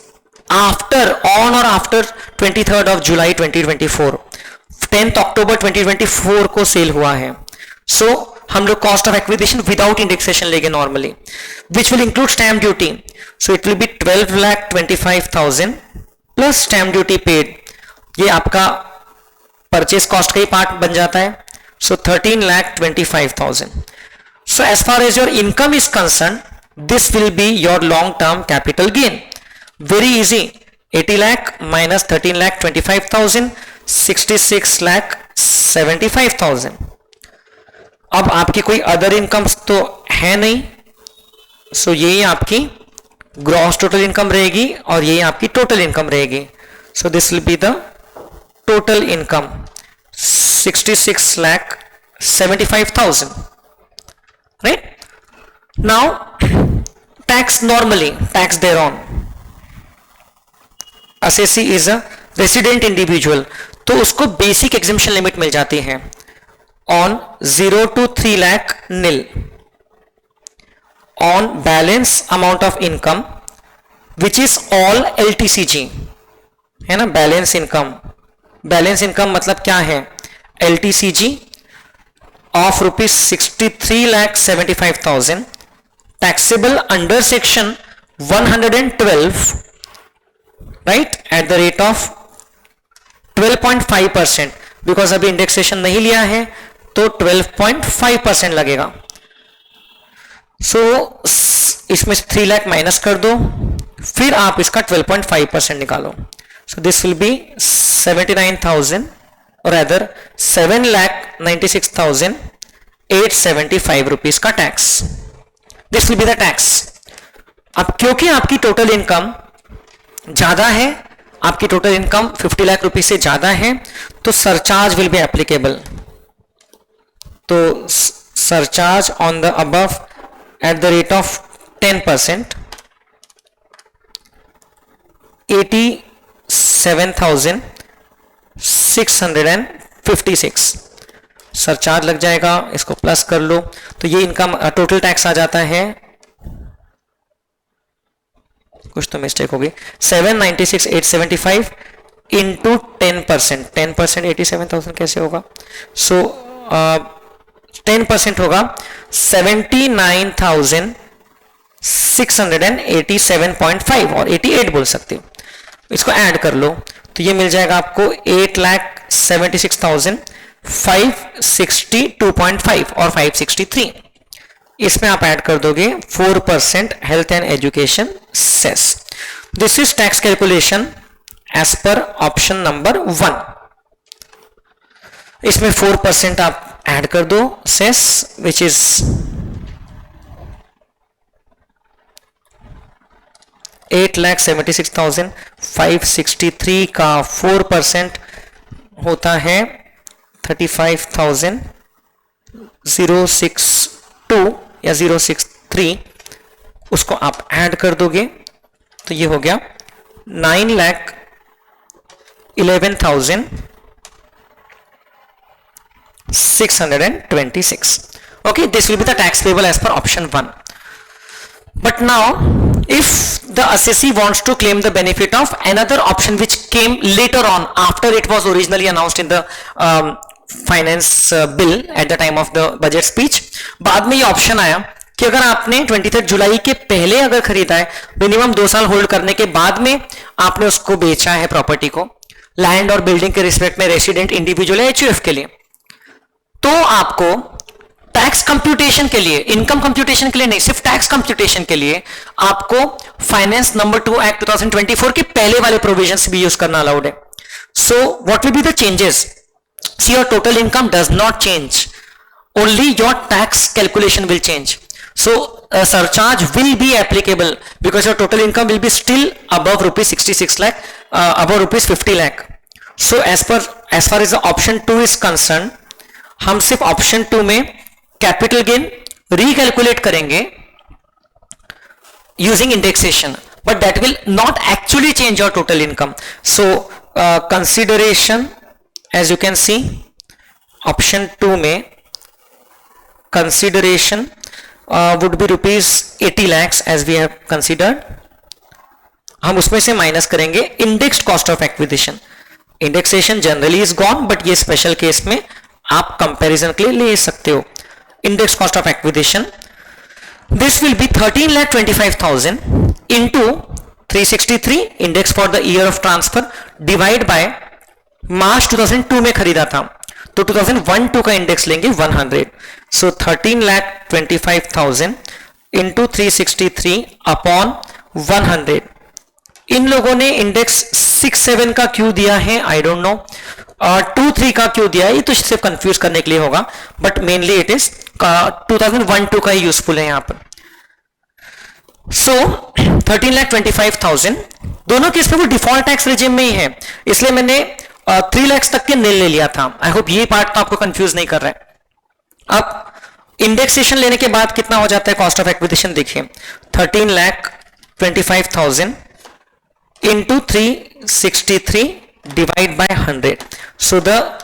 on or after 23rd of July 2024. 10th October 2024 को सेल हुआ है. So हम लोग cost of acquisition without indexation लेंगे normally, which will include stamp duty. So it will be 12,25,000 plus stamp duty paid. ये आपका परचेज कॉस्ट का ही पार्ट बन जाता है. So 13,25,000. So as far as your income is concern, this will be your long term capital gain. Very easy. 80 lakh minus 13,25,000, 66,75,000. अब आपकी कोई अदर इनकम्स तो है नहीं, सो यही आपकी ग्रॉस टोटल इनकम रहेगी और यही आपकी टोटल इनकम रहेगी. So this will be the total income 66,75,000. Right now tax, normally tax there on assessee is a resident individual, तो उसको बेसिक एग्जेम्पशन लिमिट मिल जाती है on 0 to 3 lakh nil, on balance amount of income which is all LTCG, है ना. बैलेंस इनकम मतलब क्या है? LTCG of rupees 63,75,000 taxable under section 112, right, at the rate of 12.5%. Because अभी इंडेक्सेशन नहीं लिया है तो 12.5% लगेगा. सो इसमें 3 लाख माइनस कर दो, फिर आप इसका 12.5% निकालो. सो दिस विल बी 79,000 और अदर 7,96,875 रुपीज का tax. This will be the tax. अब क्योंकि आपकी टोटल इनकम ज्यादा है, आपकी टोटल इनकम 50 लाख रुपीज से ज्यादा है, तो सरचार्ज विल बी एप्लीकेबल. तो surcharge on the above at the rate of 10%, 87,656 surcharge लग जाएगा. इसको प्लस कर लो तो ये इनकम टोटल टैक्स आ जाता है, कुछ तो मिस्टेक होगी, 796,875 इंटू 10%, 10% 87,000 कैसे होगा? सो 10% होगा 79,687.5 और 88 बोल सकते हो। इसको ऐड कर लो तो ये मिल जाएगा आपको 8,76,562.5 और 563। इसमें आप ऐड कर दोगे 4% health and education cess. This is tax calculation as per option number 1। इसमें 4% आप ऐड कर दो सेस विच इज 8,76,563 का 4% होता है 35,062 या 063। उसको आप ऐड कर दोगे तो ये हो गया 9,11,626. Okay, this will be the tax payable as per option 1. But now if the assessee wants to claim the benefit of another option which came later on after it was originally announced in the finance bill at the time of the budget speech, बाद में ये ऑप्शन आया कि अगर आपने 23 जुलाई के पहले अगर खरीदा है, मिनिमम 2 साल होल्ड करने के बाद में आपने उसको बेचा है प्रॉपर्टी को, लैंड और बिल्डिंग के रिस्पेक्ट में रेसिडेंट, इंडिविजुअल या एचयूएफ के लिए, तो आपको टैक्स कंप्यूटेशन के लिए, इनकम कंप्यूटेशन के लिए नहीं, सिर्फ टैक्स कंप्यूटेशन के लिए आपको फाइनेंस नंबर 2 एक्ट 2024 के पहले वाले प्रोविजंस भी यूज करना अलाउड है। So what will be the changes? See your total income does not change, only your tax calculation will change. So a surcharge will be applicable because your total income will be still above rupees 66 lakh, above rupees 50 lakh. So as far as the option 2 is concerned, हम सिर्फ option 2 में capital gain recalculate करेंगे using indexation, but that will not actually change your total income. So consideration, as you can see, option 2 में consideration would be rupees 80 lakhs as we have considered. हम उसमें से माइनस करेंगे indexed cost of acquisition. Indexation generally is gone, but ये स्पेशल केस में आप कंपैरिजन के लिए ले सकते हो। Index cost of acquisition, this will B 13,25,000 into 363 index for the year of transfer divide by March 2002 में खरीदा था, तो 2001-2 का इंडेक्स लेंगे 100। सो 13,25,000 इंटू 363 अपॉन 100। इन लोगों ने इंडेक्स 67 का क्यों दिया है आई डोंट नो, और 23 का क्यों दिया है ये तो सिर्फ कंफ्यूज करने के लिए होगा, बट मेनली इट इज 2001-2 का ही यूजफुल है यहां पर। सो 13,25,000 दोनों केस में वो डिफॉल्ट टैक्स रेजिम में ही है, इसलिए मैंने 3 लाख तक के नील ले लिया था। आई होप ये पार्ट तो आपको कंफ्यूज नहीं कर रहा है। अब इंडेक्सेशन लेने के बाद कितना हो जाता है कॉस्ट ऑफ एक्विजिशन, देखिए 13,25,000 into 363 divide by 100। So the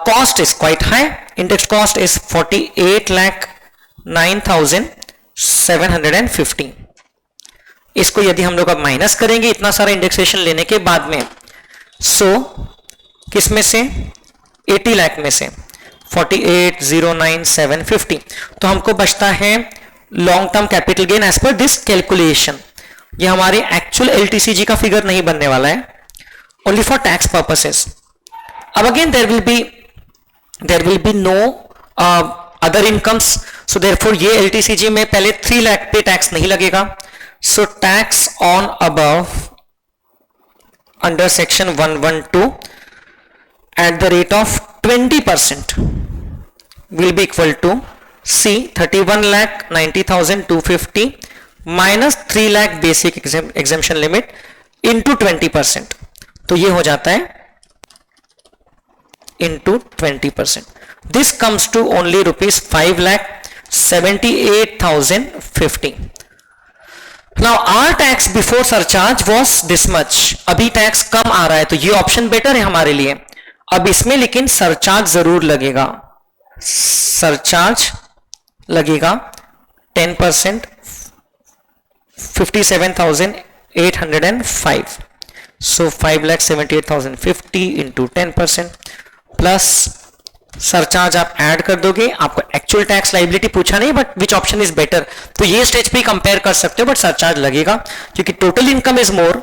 cost is quite high, index cost is 48,09,750। इसको यदि हम लोग अब माइनस करेंगे इतना सारा इंडेक्सेशन लेने के बाद में, सो किस में से 80 लाख में से 48,09,750, तो हमको बचता है long term capital gain as per this calculation. ये हमारे एक्चुअल एलटीसीजी का फिगर नहीं बनने वाला है, ओनली फॉर टैक्स पर्पसेस। अब again there will be no other incomes, so therefore ये एलटीसीजी में पहले 3 लाख पे टैक्स नहीं लगेगा। So tax on above under section 112 at the rate of 20% will be equal to C 31,90,250 minus 3 lakh basic exemption limit into 20%, तो ये हो जाता है into 20%. This comes to only rupees 5,78,050. Now our tax before surcharge was this much. अभी टैक्स कम आ रहा है तो ये ऑप्शन बेटर है हमारे लिए। अब इसमें लेकिन सरचार्ज जरूर लगेगा, सरचार्ज लगेगा 10%, 57,805। सो 5,78,050 इंटू 10% प्लस सरचार्ज आप ऐड कर दोगे, आपको एक्चुअल टैक्स लाइबिलिटी पूछा नहीं but which option is better, तो ये स्टेज पे कंपेयर कर सकते हो, बट सरचार्ज लगेगा क्योंकि टोटल इनकम इज मोर।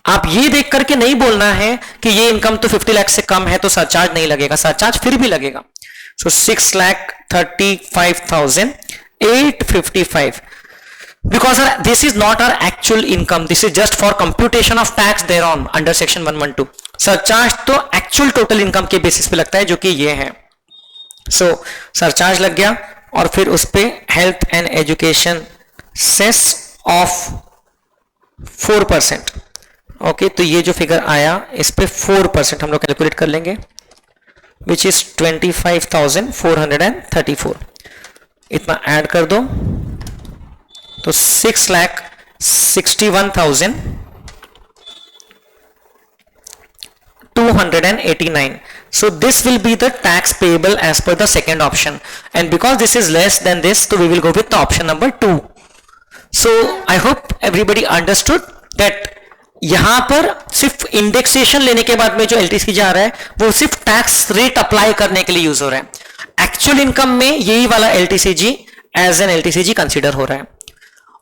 आप ये देख करके नहीं बोलना है कि ये इनकम तो 50 लाख से कम है तो सरचार्ज नहीं लगेगा, सरचार्ज फिर भी लगेगा। सो 6,35,855 because this is not our actual income, this is just for computation of tax thereon under section 112। Surcharge तो एक्चुअल टोटल इनकम के बेसिस पे लगता है जो कि ये है। सो सरचार्ज लग गया और फिर उस पे health and education cess of 4%। Okay, तो ये जो फिगर आया इस पे 4% हम लोग कैलकुलेट कर लेंगे विच इज 25,434। इतना ऐड कर दो तो 6,61,289। so this will be the tax payable as per the second option, and because this is less than this, so we will go with the option number 2। so I hope everybody understood that यहां पर सिर्फ इंडेक्सेशन लेने के बाद में जो एलटीसी जा रहा है वो सिर्फ टैक्स रेट अप्लाई करने के लिए यूज हो रहा है। एक्चुअल इनकम में यही वाला LTCG as an LTCG consider हो रहा है।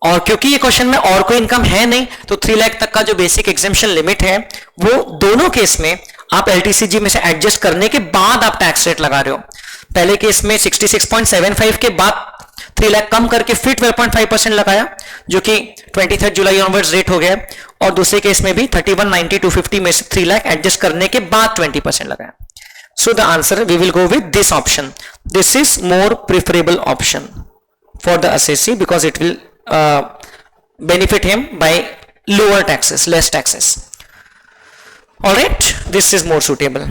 और क्योंकि ये क्वेश्चन में और कोई इनकम है नहीं, तो 3 लाख तक का जो बेसिक एग्जेम्पशन लिमिट है वो दोनों केस में आप एलटीसीजी में से एडजस्ट करने के बाद आप टैक्स रेट लगा रहे हो। पहले केस में 66.75 के बाद 3 लाख कम करके फिर 12.5% लगाया जो कि 23 जुलाई ऑनवर्ड्स रेट हो गया, और दूसरे केस में भी 31,90,250 में से 3 लाख एडजस्ट करने के बाद 20% लगाया। So the answer we will go with this option. This is more preferable option for the assessee because it will benefit him by lower taxes, less taxes. All right, this is more suitable.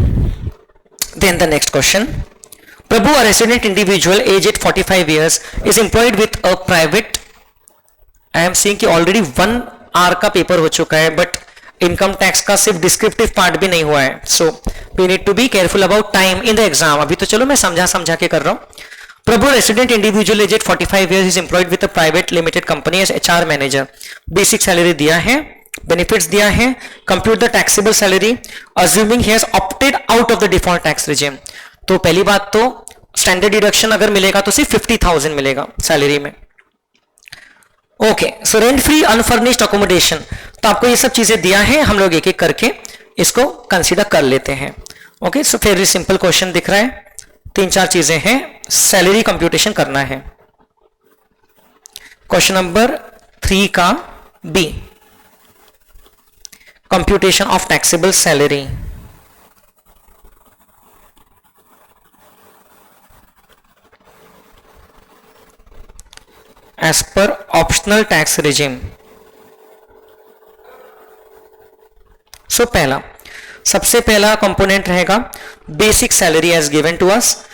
Then the next question. Prabhu, a resident individual aged 45 years is employed with a private, I am seeing कि already 1 hour का पेपर हो चुका है but इनकम टैक्स का सिर्फ डिस्क्रिप्टिव पार्ट भी नहीं हुआ है। So we need to be careful about time in the exam. अभी तो चलो मैं समझा के कर रहा हूं। Prabhu, resident individual aged 45 years is employed with a private limited company as HR manager। Basic salary दिया है, बेनिफिट्स दिया है, compute the taxable salary assuming he has opted out of the default tax regime. तो पहली बात तो स्टैंडर्ड डिडक्शन अगर मिलेगा तो सिर्फ 50,000 मिलेगा सैलरी में। Okay, so rent free unfurnished accommodation, तो आपको ये सब चीजें दिया है, हम लोग एक एक करके इसको कंसीडर कर लेते हैं। Okay, so very simple question दिख रहा है, 3-4 चीजें हैं, सैलरी कंप्यूटेशन करना है। क्वेश्चन नंबर 3 का B, computation of taxable salary. As per optional tax regime. So सबसे पहला कंपोनेंट रहेगा basic salary as given to us.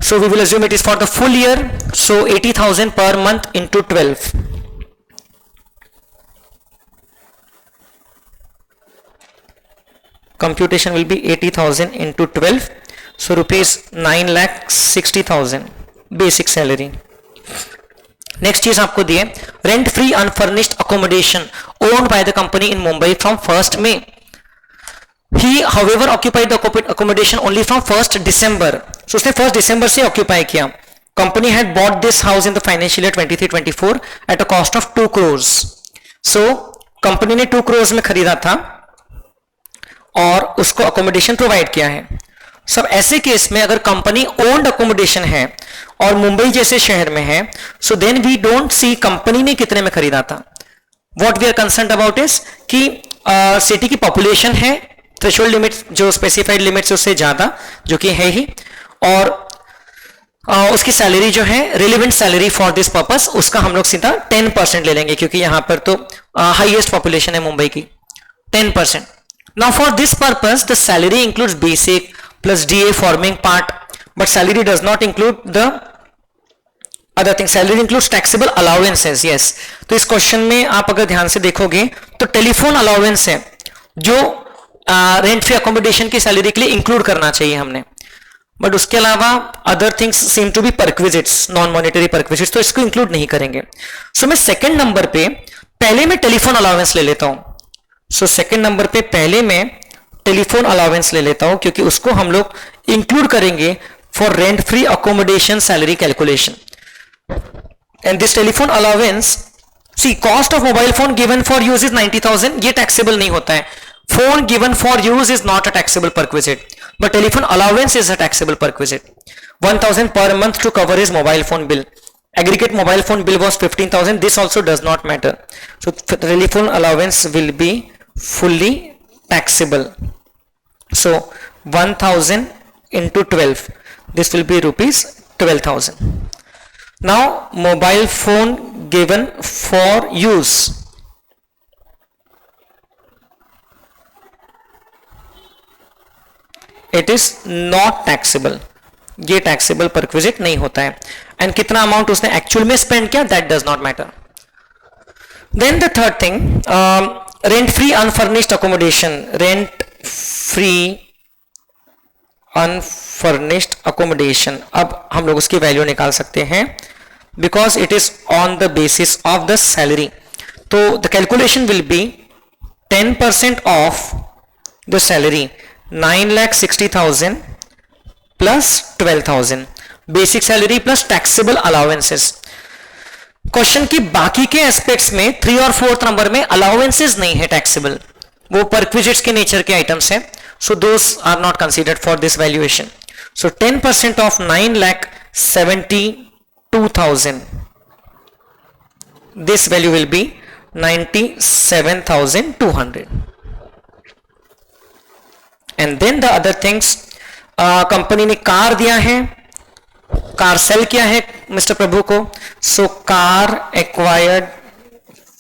So we will assume it is for the full year, so 80,000 per month into 12। Computation will be 80,000 into 12, so rupees 9,60,000 basic salary। Next चीज आपको दिए rent free unfurnished accommodation owned by the company in Mumbai from 1st May। He however occupied the accommodation only from 1st December। So उसने 1st December से ऑक्यूपाई किया। Company had bought this house in the financial year 23-24 at a cost of 2 crores। So company ने 2 crores में खरीदा था और उसको अकोमोडेशन प्रोवाइड किया है। सब ऐसे केस में अगर कंपनी ओन्ड अकोमोडेशन है और मुंबई जैसे शहर में है, so then we don't see company ने कितने में खरीदा था। What we are concern about is कि सिटी की पॉपुलेशन है, थ्रेशोल्ड लिमिट जो स्पेसिफाइड लिमिट से उससे ज्यादा जो कि है ही, और उसकी सैलरी जो है relevant salary for this purpose उसका हम लोग सीधा 10% ले लेंगे क्योंकि यहां पर तो हाईएस्ट पॉपुलेशन है मुंबई की, 10%। Now for this purpose the salary includes basic plus DA forming part, but salary does not include the other thing. Salary includes taxable allowances. Yes, तो इस क्वेश्चन में आप अगर ध्यान से देखोगे तो टेलीफोन अलाउंस है जो रेंट फ्री अकोमोडेशन की सैलरी के लिए इंक्लूड करना चाहिए हमने, बट उसके अलावा other things seem to be perquisites, non monetary perquisites, तो इसको इंक्लूड नहीं करेंगे। सो मैं सेकंड नंबर पे पहले मैं टेलीफोन अलाउंस ले लेता हूं। सो सेकंड नंबर पे पहले मैं टेलीफोन अलाउंस ले लेता हूं क्योंकि उसको हम लोग इंक्लूड करेंगे for rent free accommodation salary calculation. And this telephone allowance, see cost of mobile phone given for use is 90,000, ये टैक्सेबल नहीं होता है। Phone given for use is not a taxable perquisite, but telephone allowance is a taxable perquisite. 1,000 per month to cover his mobile phone bill. Aggregate mobile phone bill was 15,000. This also does not matter. So telephone allowance will be fully taxable. So 1,000 into 12. This will be rupees 12,000. Now mobile phone given for use. It is not taxable. ये टैक्सेबल परक्विजिट नहीं होता है। एंड कितना अमाउंट उसने एक्चुअल में स्पेंड किया, that does not matter. Then the third thing, rent free unfurnished accommodation. Rent free unfurnished accommodation, अब हम लोग उसकी वैल्यू निकाल सकते हैं because it is on the basis of the salary. तो the calculation will be 10% of the salary, 9,60,000 plus 12,000, basic salary plus taxable allowances. Question की बाकी के एस्पेक्ट्स में 3 और 4th नंबर में अलाउंसेस नहीं है टैक्सेबल, वो परक्विजिट्स के नेचर के आइटम्स है, so those are not considered for this valuation. So 10% of 9,72,000, this value will be 97,200। And then the other things, company ने कार दिया है, कार सेल किया है मिस्टर प्रभु को, so car acquired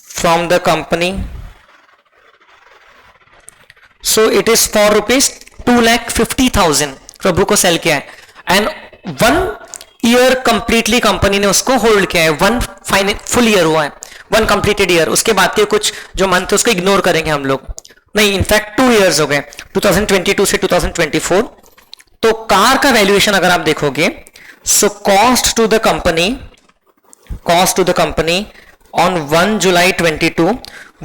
from the company, so it is for rupees 2,50,000 Prabhu को सेल किया है। एंड 1 ईयर कंप्लीटली कंपनी ने उसको होल्ड किया है, 1 फुल ईयर हुआ है, 1 कंप्लीटेड ईयर। उसके बाद के कुछ जो मंथ है उसको इग्नोर करेंगे हम लोग, नहीं इनफैक्ट 2 ईयर्स हो गए, 2022 से 2024। तो कार का वैल्यूएशन अगर आप देखोगे, so cost to the company on 1 July 22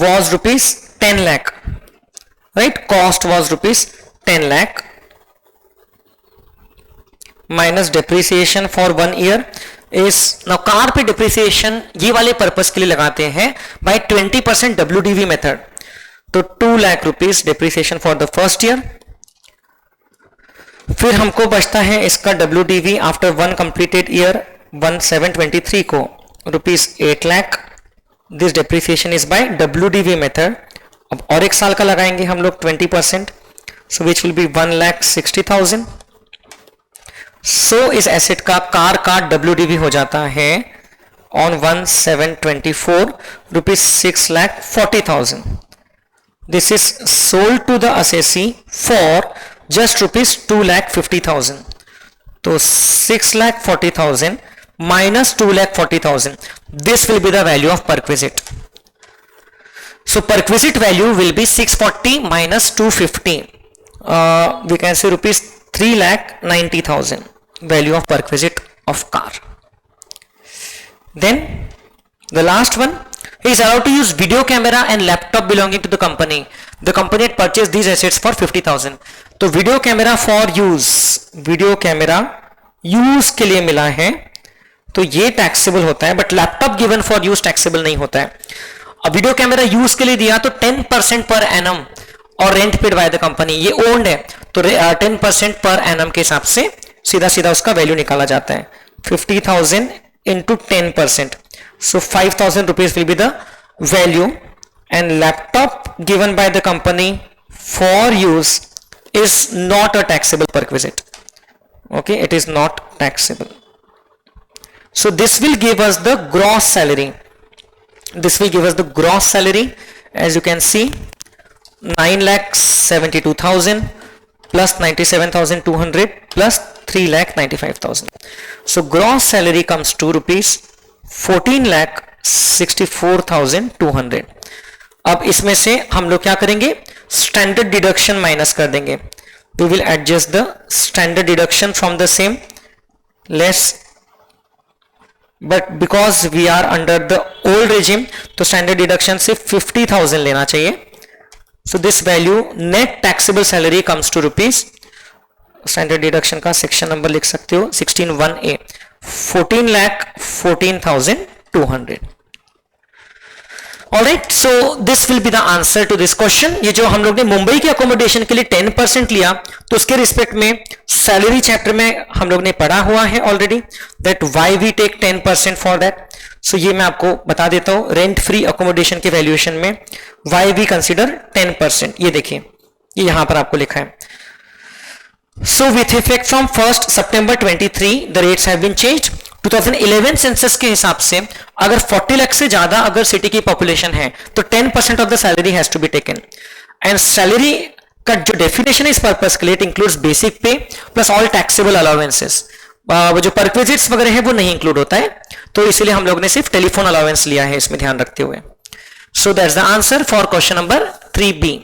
was rupees 10 lakh, right? Cost was rupees 10 lakh minus depreciation for 1 year is, now car पे depreciation ये वाले पर्पस के लिए लगाते हैं by 20% WDV method, तो 2 lakh rupees depreciation for the first year। फिर हमको बचता है इसका WDV आफ्टर 1 कंप्लीटेड ईयर 1723 को rupees 8 lakh. This depreciation is by WDV method. अब और 1 साल का लगाएंगे हम लोग 20%, सो विच विल बी 1,60,000। सो इस एसेट का कार का WDV हो जाता है on 1/7/24 rupees 6,40,000। This is sold to the assessee for just rupees 2,50,000, तो 6,40,000 minus 2,40,000, this will be the value of perquisite. So perquisite value will be 640 minus 250, we can say rupees 3,90,000 value of perquisite of car. Then the last one, he is allowed to use video camera and laptop belonging to the company. The company had purchased these assets for 50,000. तो video camera for use, video camera use के लिए मिला है तो ये टैक्सेबल होता है, but laptop given for use taxable नहीं होता है। अब वीडियो कैमरा यूज के लिए दिया तो 10% पर एनम और rent paid by the company, ये ओन्ड है तो 10% पर एनम के हिसाब से सीधा सीधा उसका वैल्यू निकाला जाता है। 50,000 into 10%, so 5,000 rupees will be the value. And laptop given by the company for use is not a taxable perquisite, okay, it is not taxable. So this will give us the gross salary, this will give us the gross salary, as you can see 9,72,000 plus 97,200 plus 3,95,000, so gross salary comes to rupees 14,64,200। अब इसमें से हम लोग क्या करेंगे, स्टैंडर्ड डिडक्शन माइनस कर देंगे। We will adjust the standard deduction from the same less, but because we are under the old regime तो स्टैंडर्ड डिडक्शन से 50,000 लेना चाहिए। So this value net taxable salary comes to rupees, standard deduction का सेक्शन नंबर लिख सकते हो 16(1)(a), 14,14,200. Alright, so this will be the answer to this question. ये जो हम लोग ने मुंबई के अकोमोडेशन के लिए 10% लिया, तो उसके रिस्पेक्ट में सैलरी चैप्टर में हम लोग ने पढ़ा हुआ है already, that why we take 10% for that. So ये मैं आपको बता देता हूं, रेंट फ्री अकोमोडेशन के वैल्यूएशन में व्हाई वी कंसीडर 10%. ये देखिए, ये यहां पर आपको लिखा है. So with effect from 1st September 23, the rates have been changed. 2011 census के हिसाब से अगर 40 लाख से ज्यादा अगर सिटी की पॉपुलेशन है तो 10% of the salary has to be taken. And salary का जो डेफिनेशन है इस पर्पस के लिए, it includes basic pay plus all taxable allowances. वो जो परक्विजिट्स वगैरह है वो नहीं इंक्लूड होता है, तो इसलिए हम लोग ने सिर्फ टेलीफोन अलाउंस लिया है इसमें ध्यान रखते हुए. So that's the answer for question number 3B.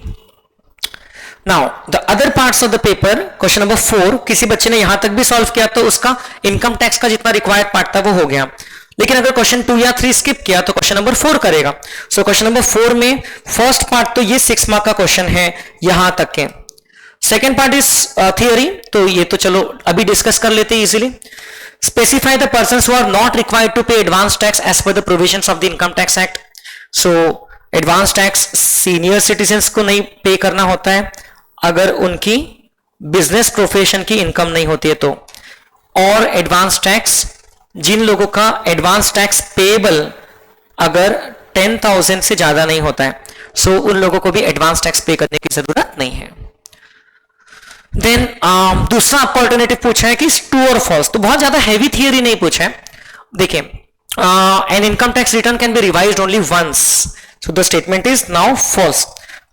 Now the other parts of the paper, question number 4, किसी बच्चे ने यहां तक भी सॉल्व किया तो उसका इनकम टैक्स का जितना रिक्वायर्ड पार्ट था वो हो गया. लेकिन अगर क्वेश्चन 2 या 3 स्किप किया तो क्वेश्चन नंबर 4 करेगा. सो क्वेश्चन नंबर 4 में फर्स्ट पार्ट तो ये 6 मार्क का क्वेश्चन है यहां तक के. सेकेंड पार्ट इज थियोरी, तो ये तो चलो अभी डिस्कस कर लेते हैं easily. Specify the persons who are not required to pay advance tax as per the provisions of the income tax act. So advance tax senior citizens को नहीं पे करना होता है अगर उनकी बिजनेस प्रोफेशन की इनकम नहीं होती है तो, और एडवांस टैक्स जिन लोगों का एडवांस टैक्स पेएबल अगर 10,000 से ज्यादा नहीं होता है, सो उन लोगों को भी एडवांस टैक्स पे करने की जरूरत नहीं है. देन दूसरा आपको अल्टरनेटिव पूछा है कि ट्रू और फॉल्स, तो बहुत ज्यादा हैवी थियरी नहीं पूछा है. देखिए, an income tax return can be revised only once, so the statement is now false.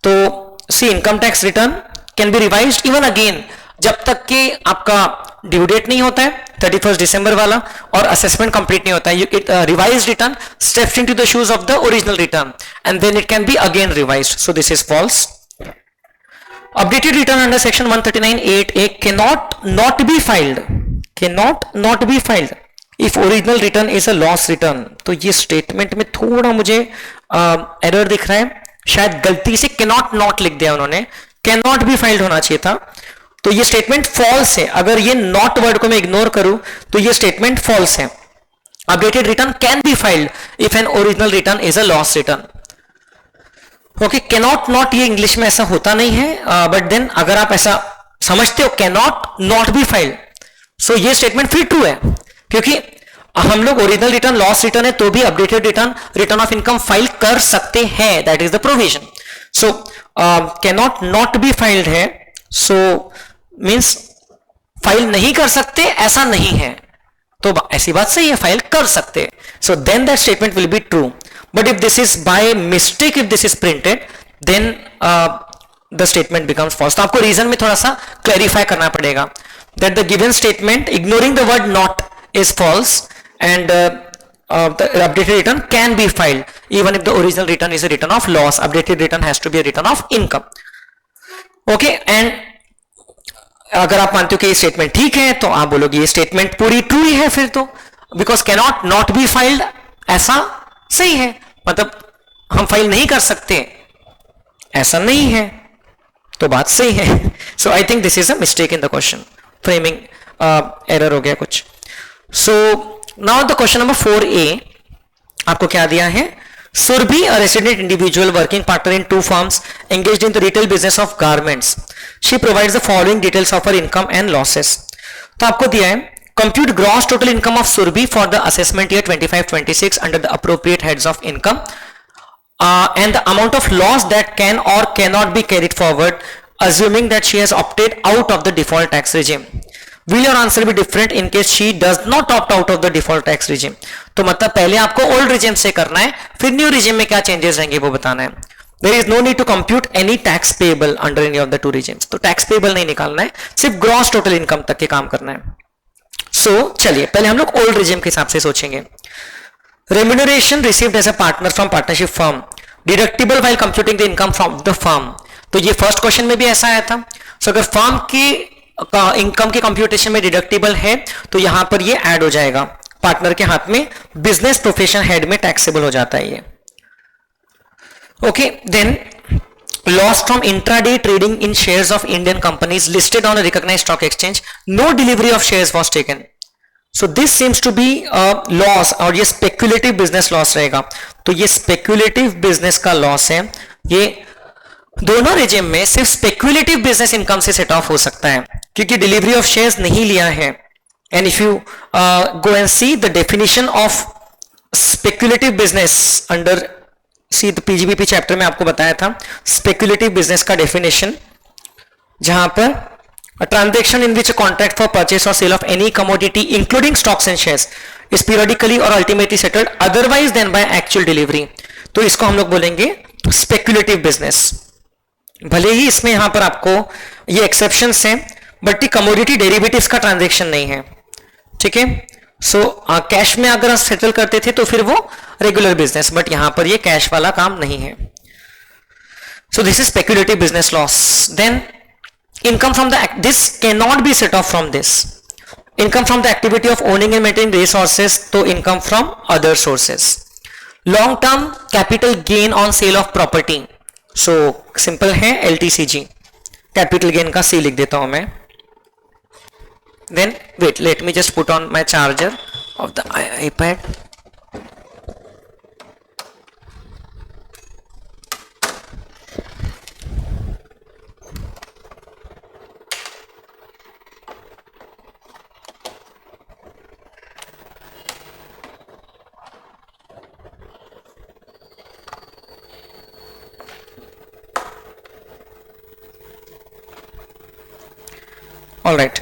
तो C income tax return can be revised even again जब तक कि आपका ड्यू डेट नहीं होता है 31 दिसंबर वाला और असेसमेंट कंप्लीट नहीं होता है. Revised return steps into the shoes of the original return and then it can be again revised. So this is false. Updated return under section 139(8)(a) cannot not be filed if original return is a loss return. तो ये स्टेटमेंट में थोड़ा मुझे एरर दिख रहा है, शायद गलती से cannot not लिख दिया उन्होंने, cannot be filed होना चाहिए था. तो ये स्टेटमेंट फॉल्स है. अगर ये नॉट वर्ड को मैं इग्नोर करूं तो ये स्टेटमेंट फॉल्स है. Updated return can be filed if an original return is a loss return. Okay, cannot not ये इंग्लिश में ऐसा होता नहीं है, बट देन अगर आप ऐसा समझते हो कैनॉट नॉट बी फाइल्ड, सो ये स्टेटमेंट फिर ट्रू है, क्योंकि हम लोग ओरिजिनल रिटर्न लॉस रिटर्न है तो भी updated return return of income file कर सकते हैं. That is the provision. So cannot not be filed है, सो मींस फाइल नहीं कर सकते ऐसा नहीं है, तो ऐसी बात सही है, फाइल कर सकते. So then that statement will be true. But if this is by mistake, if this is printed, then the statement becomes false. तो आपको रीजन में थोड़ा सा क्लैरिफाई करना पड़ेगा that the given statement ignoring the word not is false and the updated return can be filed even if the original return is a return of loss. Updated return has to be a return of income. Okay, and अगर आप मानते हो कि ये स्टेटमेंट ठीक है तो आप बोलोगे ये स्टेटमेंट पूरी ट्रू ही है फिर तो, because cannot not be filed ऐसा सही है, मतलब हम फाइल नहीं कर सकते ऐसा नहीं है, तो बात सही है. So I think this is a mistake in the question, framing error हो गया कुछ. So now the question number 4A आपको क्या दिया है. Surabhi, a resident individual working partner in 2 firms engaged in the retail business of garments. She provides the following details of her income and losses. तो आपको दिया है compute gross total income of Surabhi for the assessment year 25-26 under the appropriate heads of income and the amount of loss that can or cannot be carried forward assuming that she has opted out of the default tax regime. Will your answer be different in case she does not opt out of the default tax regime? तो मतलब पहले आपको ओल्ड regime से करना है, फिर न्यू regime में क्या चेंजेस रहेंगे वो बताना है. There is no need to compute any tax payable under any of the 2 regimes. तो tax payable नहीं निकालना है, सिर्फ gross total income तक के काम करना है. So चलिए पहले हम लोग ओल्ड regime के हिसाब से सोचेंगे. Remuneration received as a partner from partnership firm deductible while computing the income from the firm. तो ये फर्स्ट क्वेश्चन में भी ऐसा आया था. So अगर फर्म की इनकम के कंप्यूटेशन में डिडक्टिबल है तो यहां पर ये ऐड हो जाएगा, पार्टनर के हाथ में बिजनेस प्रोफेशन हेड में टैक्सेबल हो जाता है ये. Okay, then loss from intraday trading in shares of Indian companies listed on a recognized stock exchange, no delivery of shares was taken. So this seems to be a loss, और ये speculative business loss रहेगा. तो ये speculative business का loss है. ये दोनों regime में सिर्फ speculative business income से set off हो सकता है, क्योंकि delivery of shares नहीं लिया है. And if you go and see the definition of speculative business under सी तो पीजीबीपी चैप्टर में आपको बताया था स्पेक्युलेटिव बिजनेस का डेफिनेशन, जहां पर transaction in which contract for purchase और sale of any commodity including stocks and shares is periodically और ultimately settled otherwise than by actual delivery. तो इसको हम लोग बोलेंगे स्पेक्युलेटिव बिजनेस. भले ही इसमें यहां पर आपको ये एक्सेप्शंस हैं, बट कमोडिटी डेरिवेटिव्स का ट्रांजैक्शन नहीं है. ठीक है. सो कैश में अगर सेटल करते थे तो फिर वो रेगुलर बिजनेस, बट यहां पर ये कैश वाला काम नहीं है. So this is speculative business loss. Then income from the this can not be set off from this. Income from the activity of owning and maintaining resources, तो income from other sources. Long term capital gain on sale of property, so simple है LTCG. कैपिटल गेन का सी लिख देता हूं मैं. Then wait, let me just put on my charger of the iPad. All right.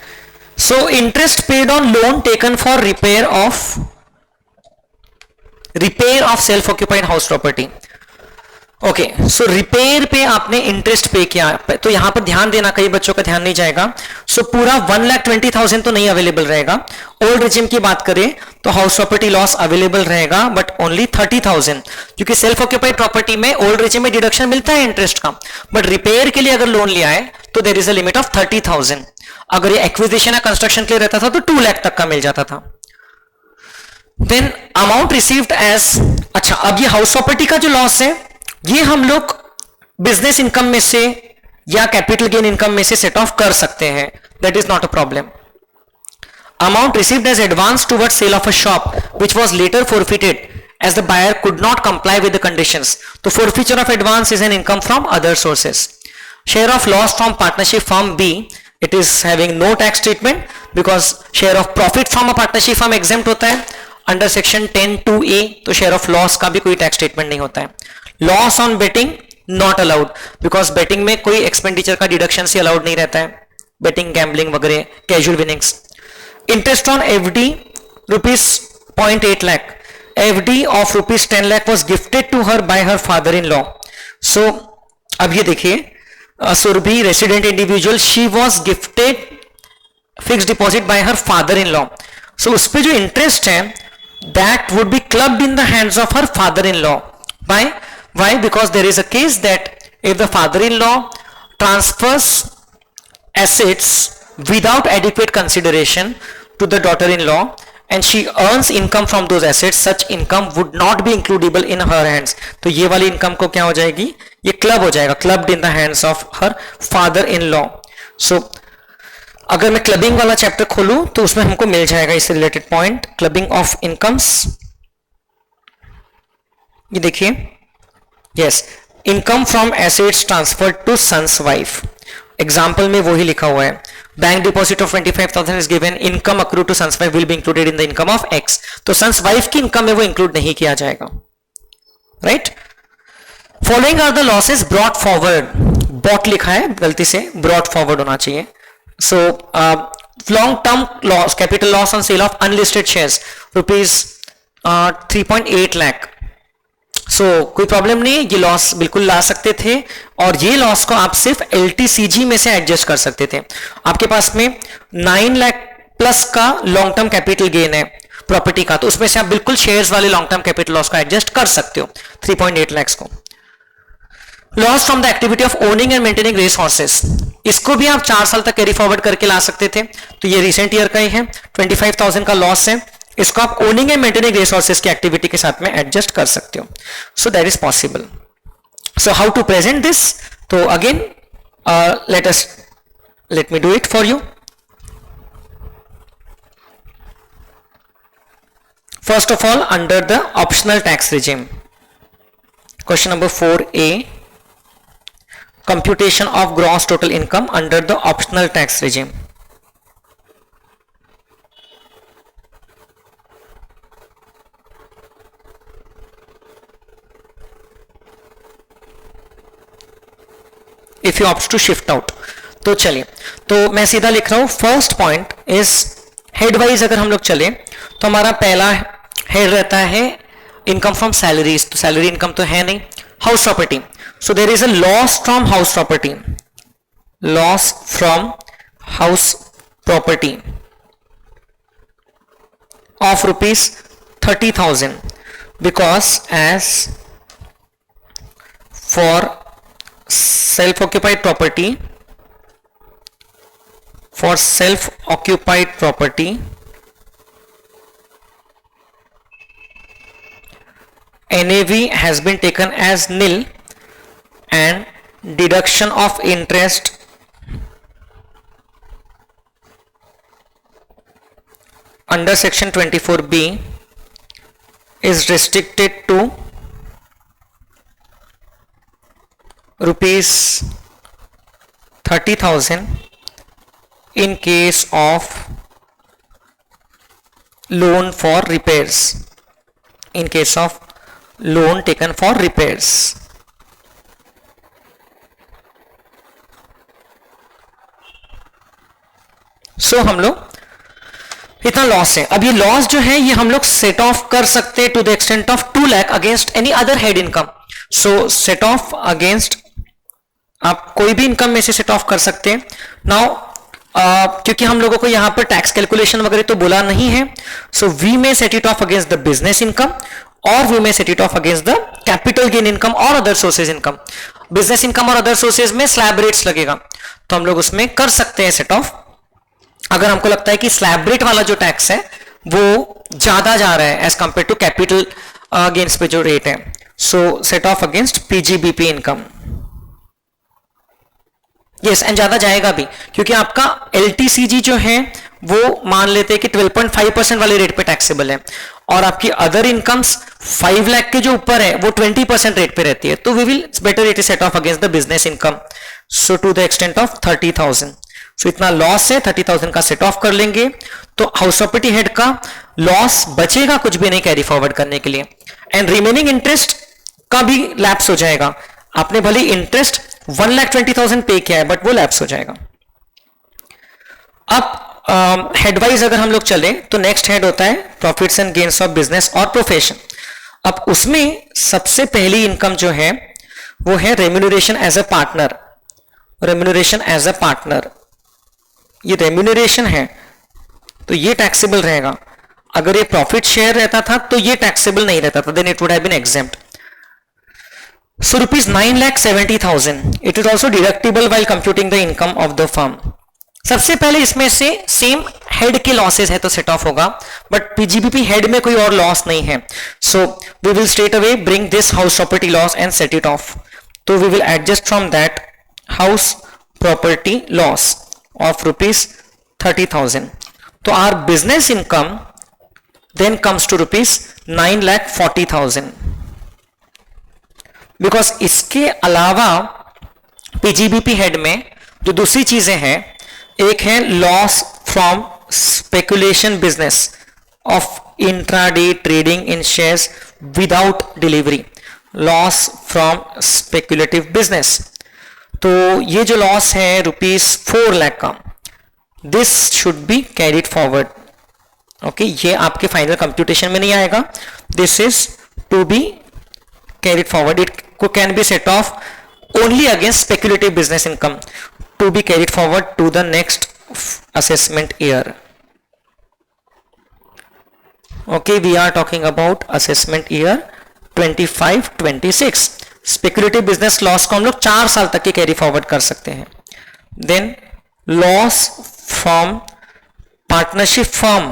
So interest paid on loan taken for repair of self-occupied house property. Okay, so repair पे आपने इंटरेस्ट पे किया, तो यहां पर ध्यान देना, कई बच्चों का ध्यान नहीं जाएगा. सो पूरा 1,20,000 तो नहीं अवेलेबल रहेगा. ओल्ड रिजिम की बात करें तो हाउस प्रॉपर्टी लॉस अवेलेबल रहेगा, बट ओनली 30,000, क्योंकि सेल्फ ऑक्यूपाइड प्रॉपर्टी में ओल्ड रिजिम में डिडक्शन मिलता है इंटरेस्ट का, बट रिपेयर के लिए अगर लोन लिया है तो there is a limit of 30,000. अगर ये एक्विजिशन या कंस्ट्रक्शन के लिए रहता था तो 2 लाख तक का मिल जाता था. देन अमाउंट रिसीव्ड एज, अच्छा अब ये हाउस प्रॉपर्टी का जो लॉस है ये हम लोग बिजनेस इनकम में से या कैपिटल गेन इनकम में से सेट ऑफ कर सकते हैं, that is not a problem. Amount received as advance towards sale of a shop which was later forfeited as the buyer could not comply with the conditions. तो forfeiture of advance is an income from other sources. Share of loss from partnership firm B, it is having no tax treatment because share of profit from a partnership firm exempt होता है under section 10(2)(a), तो share of loss का भी कोई tax treatment नहीं होता है. Loss on betting not allowed because betting में कोई expenditure का deduction से allowed नहीं रहता है, betting, gambling वगैरह, casual winnings. Interest on FD rupees 0.8 lakh. FD of rupees 10 lakh was gifted to her by her father-in-law. So अब ये देखिए, Surabhi resident individual, she was gifted fixed deposit by her father-in-law. So उस पे जो interest है that would be clubbed in the hands of her father-in-law. Why? Because there is a case that if the father-in-law transfers assets without adequate consideration to the daughter-in-law and she earns income from those assets, such income would not be includable in her hands. तो ये वाली इनकम को क्या हो जाएगी, ये क्लब हो जाएगा, clubbed in the hands of her father-in-law. So अगर मैं क्लबिंग वाला चैप्टर खोलूं तो उसमें हमको मिल जाएगा इससे related point, clubbing of incomes. ये देखिए, yes, income from assets transferred to son's wife. Example में वो ही लिखा हुआ है, bank deposit of 25,000 is given, income accrue to son's wife will be included in the income of X. तो सन्स वाइफ की इनकम में वो इंक्लूड नहीं किया जाएगा, right. Following are the losses brought forward, bought लिखा है गलती से, ब्रॉट फॉरवर्ड होना चाहिए. So long term loss, capital loss on sale of unlisted shares rupees 3.8 lakh. So कोई प्रॉब्लम नहीं, ये लॉस बिल्कुल ला सकते थे और ये लॉस को आप सिर्फ LTCG में से एडजस्ट कर सकते थे. आपके पास में 9 लाख प्लस का लॉन्ग टर्म कैपिटल गेन है प्रॉपर्टी का, तो उसमें से आप बिल्कुल शेयर्स वाले लॉन्ग टर्म कैपिटल लॉस को एडजस्ट कर सकते हो 3.8 लाख को. Loss from the activity of owning and maintaining race horses, इसको भी आप 4 साल तक कैरी फॉरवर्ड करके ला सकते थे, तो ये रिसेंट ईयर का ही है, 25,000 का लॉस है, इसको आप ओनिंग एंड मेंटेनिंग रिसोर्सेज की एक्टिविटी के साथ में एडजस्ट कर सकते हो. So that is possible. So how to present this? So again, let me do it for you. First of all, under the optional tax regime, question number 4a, computation of gross total income under the optional tax regime. If you opt to shift out, तो चलिए, तो मैं सीधा लिख रहा हूं. First point is head wise अगर हम लोग चले तो हमारा पहला हेड रहता है इनकम फ्रॉम सैलरीज. तो सैलरी इनकम तो है नहीं. House property, so there is a loss from house property. Loss from house property of rupees 30,000, because as for self-occupied property, NAV has been taken as nil and deduction of interest under section 24B is restricted to rupees 30,000 in case of loan for repairs. In case of loan taken for repairs. So हम लोग इतना लॉस है. अब ये लॉस जो है ये हम लोग सेट ऑफ कर सकते हैं to the extent of 2 lakh against any other head income. So set off against, आप कोई भी इनकम में से सेट ऑफ कर सकते हैं. नाउ क्योंकि हम लोगों को यहां पर टैक्स कैलकुलेशन वगैरह तो बोला नहीं है, so we may set it off against the business income और we may set it off against the capital gain income और other sources income. Business income और अदर सोर्सेज में स्लैब रेट्स लगेगा तो हम लोग उसमें कर सकते हैं सेट ऑफ. अगर हमको लगता है कि स्लैब रेट वाला जो टैक्स है वो ज्यादा जा रहा है as compare to capital gains पे जो रेट है, so set off against PGBP income. Yes, and ज्यादा जाएगा भी क्योंकि आपका एलटीसीजी जो है वो मान लेते हैं कि 12.5% वाले रेट पे टैक्सेबल है और आपकी अदर इनकम्स 5 लाख के जो ऊपर है वो 20% रेट पे रहती है. तो we will better it is set off against the business income, so to the extent of 30,000. So इतना लॉस है, 30,000 का सेट ऑफ कर लेंगे तो हाउस प्रॉपर्टी हेड का लॉस बचेगा कुछ भी नहीं कैरी फॉरवर्ड करने के लिए. एंड रिमेनिंग इंटरेस्ट का भी लैप्स हो जाएगा. आपने भले इंटरेस्ट 1,20,000 पे किया है बट वो लैप्स हो जाएगा. अब हेड वाइज अगर हम लोग चले तो नेक्स्ट हेड होता है profits and gains of business और प्रोफेशन. अब उसमें सबसे पहली इनकम जो है वो है remuneration as a partner. Remuneration as a partner, ये रेम्यूनरेशन है तो ये टैक्सेबल रहेगा. अगर ये प्रॉफिट शेयर रहता था तो ये टैक्सेबल नहीं रहता था, then it would have been exempt. So rupees 9,70,000. It is also deductible while computing the income of the firm. सबसे पहले इसमें से सेम हेड के लॉसेस है तो सेट ऑफ होगा, बट पीजीबीपी हेड में कोई और लॉस नहीं है. So we will straight away bring this house property loss and set it off. तो we will adjust from that house property loss of rupees 30,000. तो our business income then comes to rupees 9,40,000. Because इसके अलावा पीजीबीपी हेड में जो दूसरी चीजें हैं, एक है loss from speculation business of intraday trading in shares without delivery. Loss from speculative business, तो ये जो लॉस है रुपीज 4 लाख का, this should be carried forward. Okay, ये आपके फाइनल कंप्यूटेशन में नहीं आएगा. This is to be carried forward. It can be set off only against speculative business income to be carried forward to the next assessment year. Okay, we are talking about assessment year 25-26. Speculative business loss को हम लोग 4 साल तक के कैरी फॉरवर्ड कर सकते हैं. Then loss from partnership firm,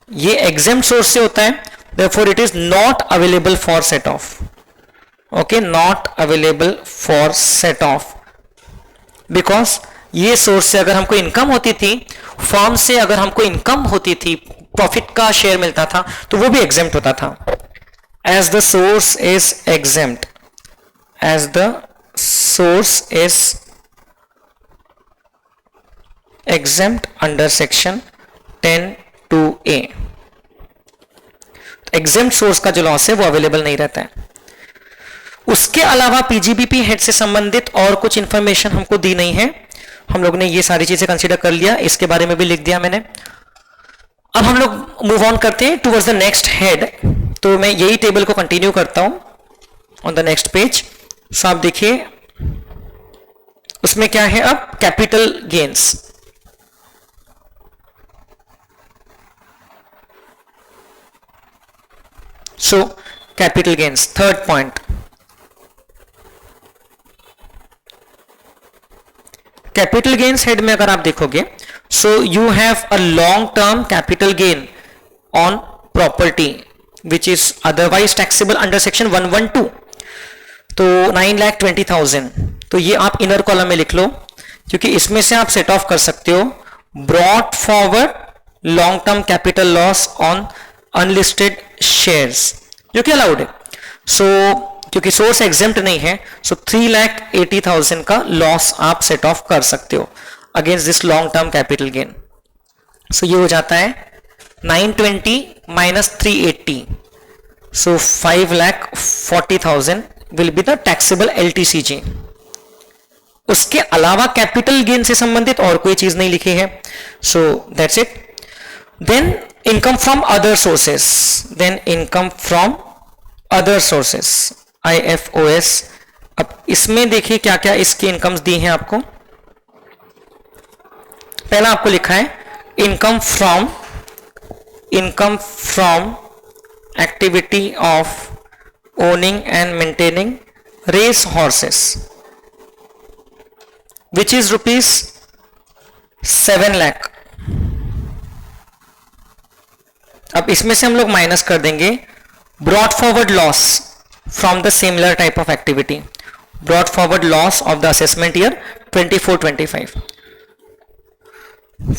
ये एग्जेम्प्ट सोर्स से होता है therefore it is not available for set off. Okay, not available for set off because ये सोर्स से अगर हमको इनकम होती थी, फर्म से अगर हमको इनकम होती थी, प्रॉफिट का शेयर मिलता था, तो वो भी एग्जेम्प्ट होता था. As the source is exempt, as the source is exempt under section 10(2)(a. Exempt source का जो लॉस है वो अवेलेबल नहीं रहता है. उसके अलावा पीजीबीपी हेड से संबंधित और कुछ इंफॉर्मेशन हमको दी नहीं है. हम लोग ने ये सारी चीजें कंसीडर कर लिया, इसके बारे में भी लिख दिया मैंने. अब हम लोग मूव ऑन करते हैं टुवर्ड्स द नेक्स्ट हेड. तो मैं यही टेबल को कंटिन्यू करता हूं ऑन द नेक्स्ट पेज. सो आप देखिए उसमें क्या है, अब capital gains. So capital gains, third point. Capital gains head में अगर आप देखोगे, so you have a long term capital gain on property which is otherwise taxable under section 112. तो 9,20,000. तो ये आप इनर कॉलम में लिख लो क्योंकि इसमें से आप सेट ऑफ कर सकते हो brought forward long term capital loss on unlisted shares, जो कि अलाउड है. सो क्योंकि सोर्स एग्जेम्प्ट नहीं है, सो 3,80,000 का लॉस आप सेट ऑफ कर सकते हो against this long term capital gain. So ये हो जाता है 920 minus 380, so 5,40,000 will be the taxable LTCG. उसके अलावा कैपिटल गेन से संबंधित और कोई चीज नहीं लिखी है. So that's it. Then income from other sources, then income from other sources IFOS. अब इसमें देखिए क्या क्या इसकी इनकम्स दी हैं आपको. पहला आपको लिखा है income from activity of owning and maintaining race horses which is ₹7 lakh. अब इसमें से हम लोग माइनस कर देंगे brought forward loss from the similar type of activity, brought forward loss of the assessment year 24-25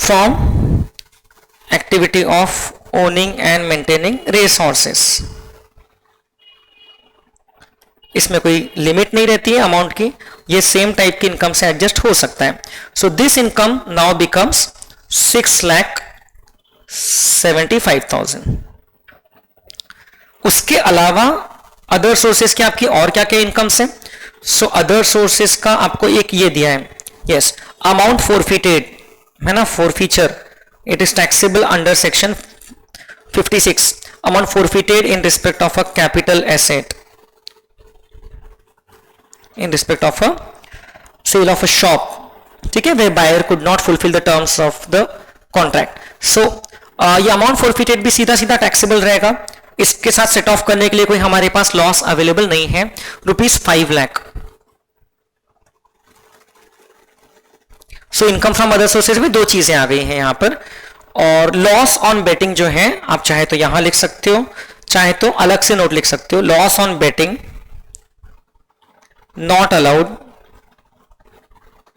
from activity of owning and maintaining race horses. इसमें कोई लिमिट नहीं रहती है अमाउंट की, ये सेम टाइप की इनकम से एडजस्ट हो सकता है. So this income now becomes 6,75,000. उसके अलावा अदर सोर्सेस की आपकी और क्या क्या इनकम्स है. सो अदर सोर्सेस का आपको एक ये दिया है, यस, अमाउंट फोरफिटेड है ना, forfeiture, it is taxable under section 56. Amount forfeited in respect of a capital asset, in respect of a sale of a shop, ठीक है, we buyer could not fulfil the terms of the contract. So ये अमाउंट फोरफिटेड भी सीधा सीधा टैक्सेबल रहेगा. इसके साथ सेट ऑफ करने के लिए कोई हमारे पास लॉस अवेलेबल नहीं है, ₹5 lakh. So income from other sources में दो चीजें आ गई हैं यहां पर. और लॉस ऑन बेटिंग जो है आप चाहे तो यहां लिख सकते हो, चाहे तो अलग से नोट लिख सकते हो. Loss on betting not allowed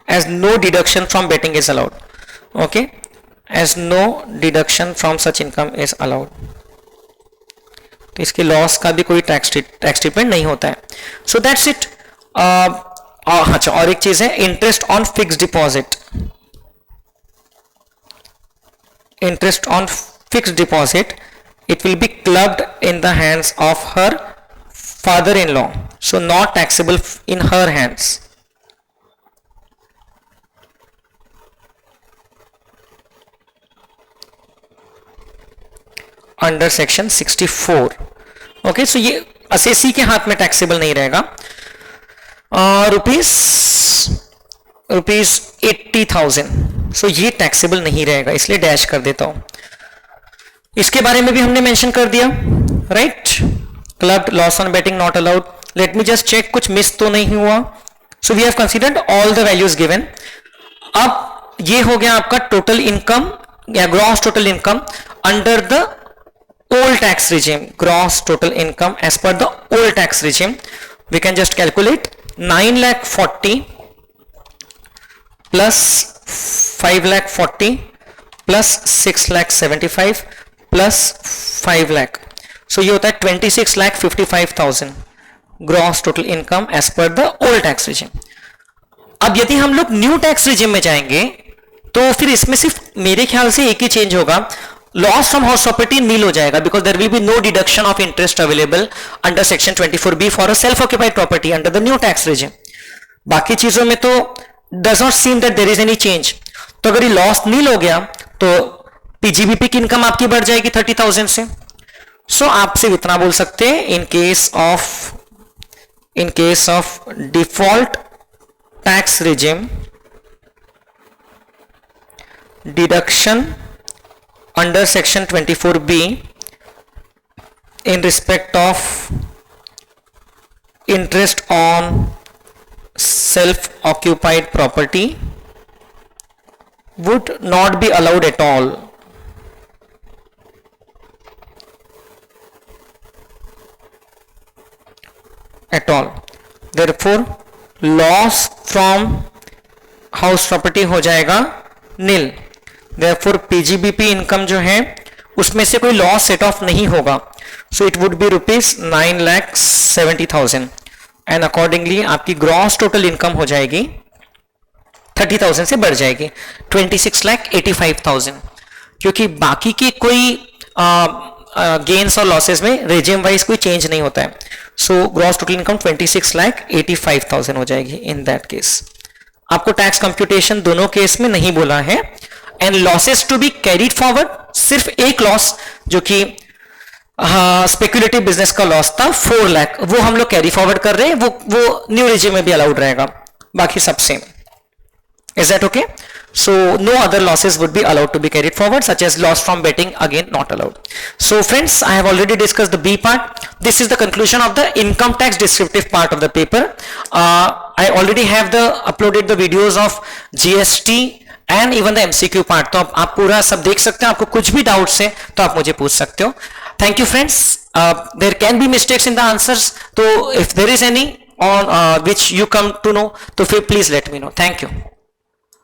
as no deduction from betting is allowed. Okay, as no deduction from such income is allowed. तो इसके लॉस का भी कोई टैक्स ट्रीटमेंट नहीं होता है. So that's it. अच्छा, और एक चीज है, interest on fixed deposit. Interest on fixed deposit, it will be clubbed in the hands of her father-in-law, so not taxable in her hands. Under section 64. Okay, so ये असेसी के हाथ में टैक्सेबल नहीं रहेगा. रुपीज 80,000, सो ये टैक्सेबल नहीं रहेगा, इसलिए डैश कर देता हूं. इसके बारे में भी हमने मेंशन कर दिया, right. Clubbed loss on betting not allowed. Let me just check कुछ मिस तो नहीं हुआ. So we have considered all the values given. अब ये हो गया आपका टोटल इनकम या gross total income under the old tax regime, gross total income as per the old tax regime, we can just calculate 9,40,000 plus 5,40,000 plus 6,75,000 plus 5 lakh, so ये होता है 26,55,000 gross total income as per the old tax regime. अब यदि हम लोग न्यू टैक्स रिजिम में जाएंगे तो फिर इसमें सिर्फ मेरे ख्याल से एक ही चेंज होगा, loss from house property nil हो जाएगा, because there will be no deduction of interest available under section 24B for a self occupied property under the new tax regime. बाकी चीजों में तो does not seem that there is any change. तो अगर ये लॉस नील हो गया तो पीजीबीपी की इनकम आपकी बढ़ जाएगी 30,000 से। सो आप सिर्फ इतना बोल सकते हैं, in case of default tax regime, deduction under section 24B in respect of interest on self-occupied property would not be allowed at all. Therefore, loss from house property हो जाएगा नील। Therefore, PGBP इनकम जो है उसमें से कोई लॉस सेट ऑफ नहीं होगा। So it would be rupees 9,70,000 and accordingly आपकी ग्रॉस टोटल इनकम हो जाएगी 30,000 से बढ़ जाएगी 26,85,000, क्योंकि बाकी की कोई गेन्स और लॉसेस में रेजिम वाइज कोई चेंज नहीं होता है। सो ग्रॉस टोटल इनकम 26,85,000 हो जाएगी इन दैट केस। आपको टैक्स कंप्यूटेशन दोनों केस में नहीं बोला है। And losses to be carried forward, सिर्फ एक लॉस जो कि स्पेक्युलेटिव बिजनेस का लॉस था 4 लाख, वो हम लोग कैरी फॉरवर्ड कर रहे हैं, वो न्यू रेजिम में भी अलाउड रहेगा, बाकी सब same. Is that okay? So no other losses would be allowed to be carried forward, such as loss from betting, again not allowed. So friends, I have already discussed the B part. This is the conclusion of the income tax descriptive part of the paper. I already have uploaded the videos of GST and even the MCQ part. तो आप पूरा सब देख सकते हैं। आपको कुछ भी डाउट्स है तो आप मुझे पूछ सकते हो। Thank you friends. There can be mistakes in the answers. So if there is any on which you come to know, तो फिर please let me know. Thank you.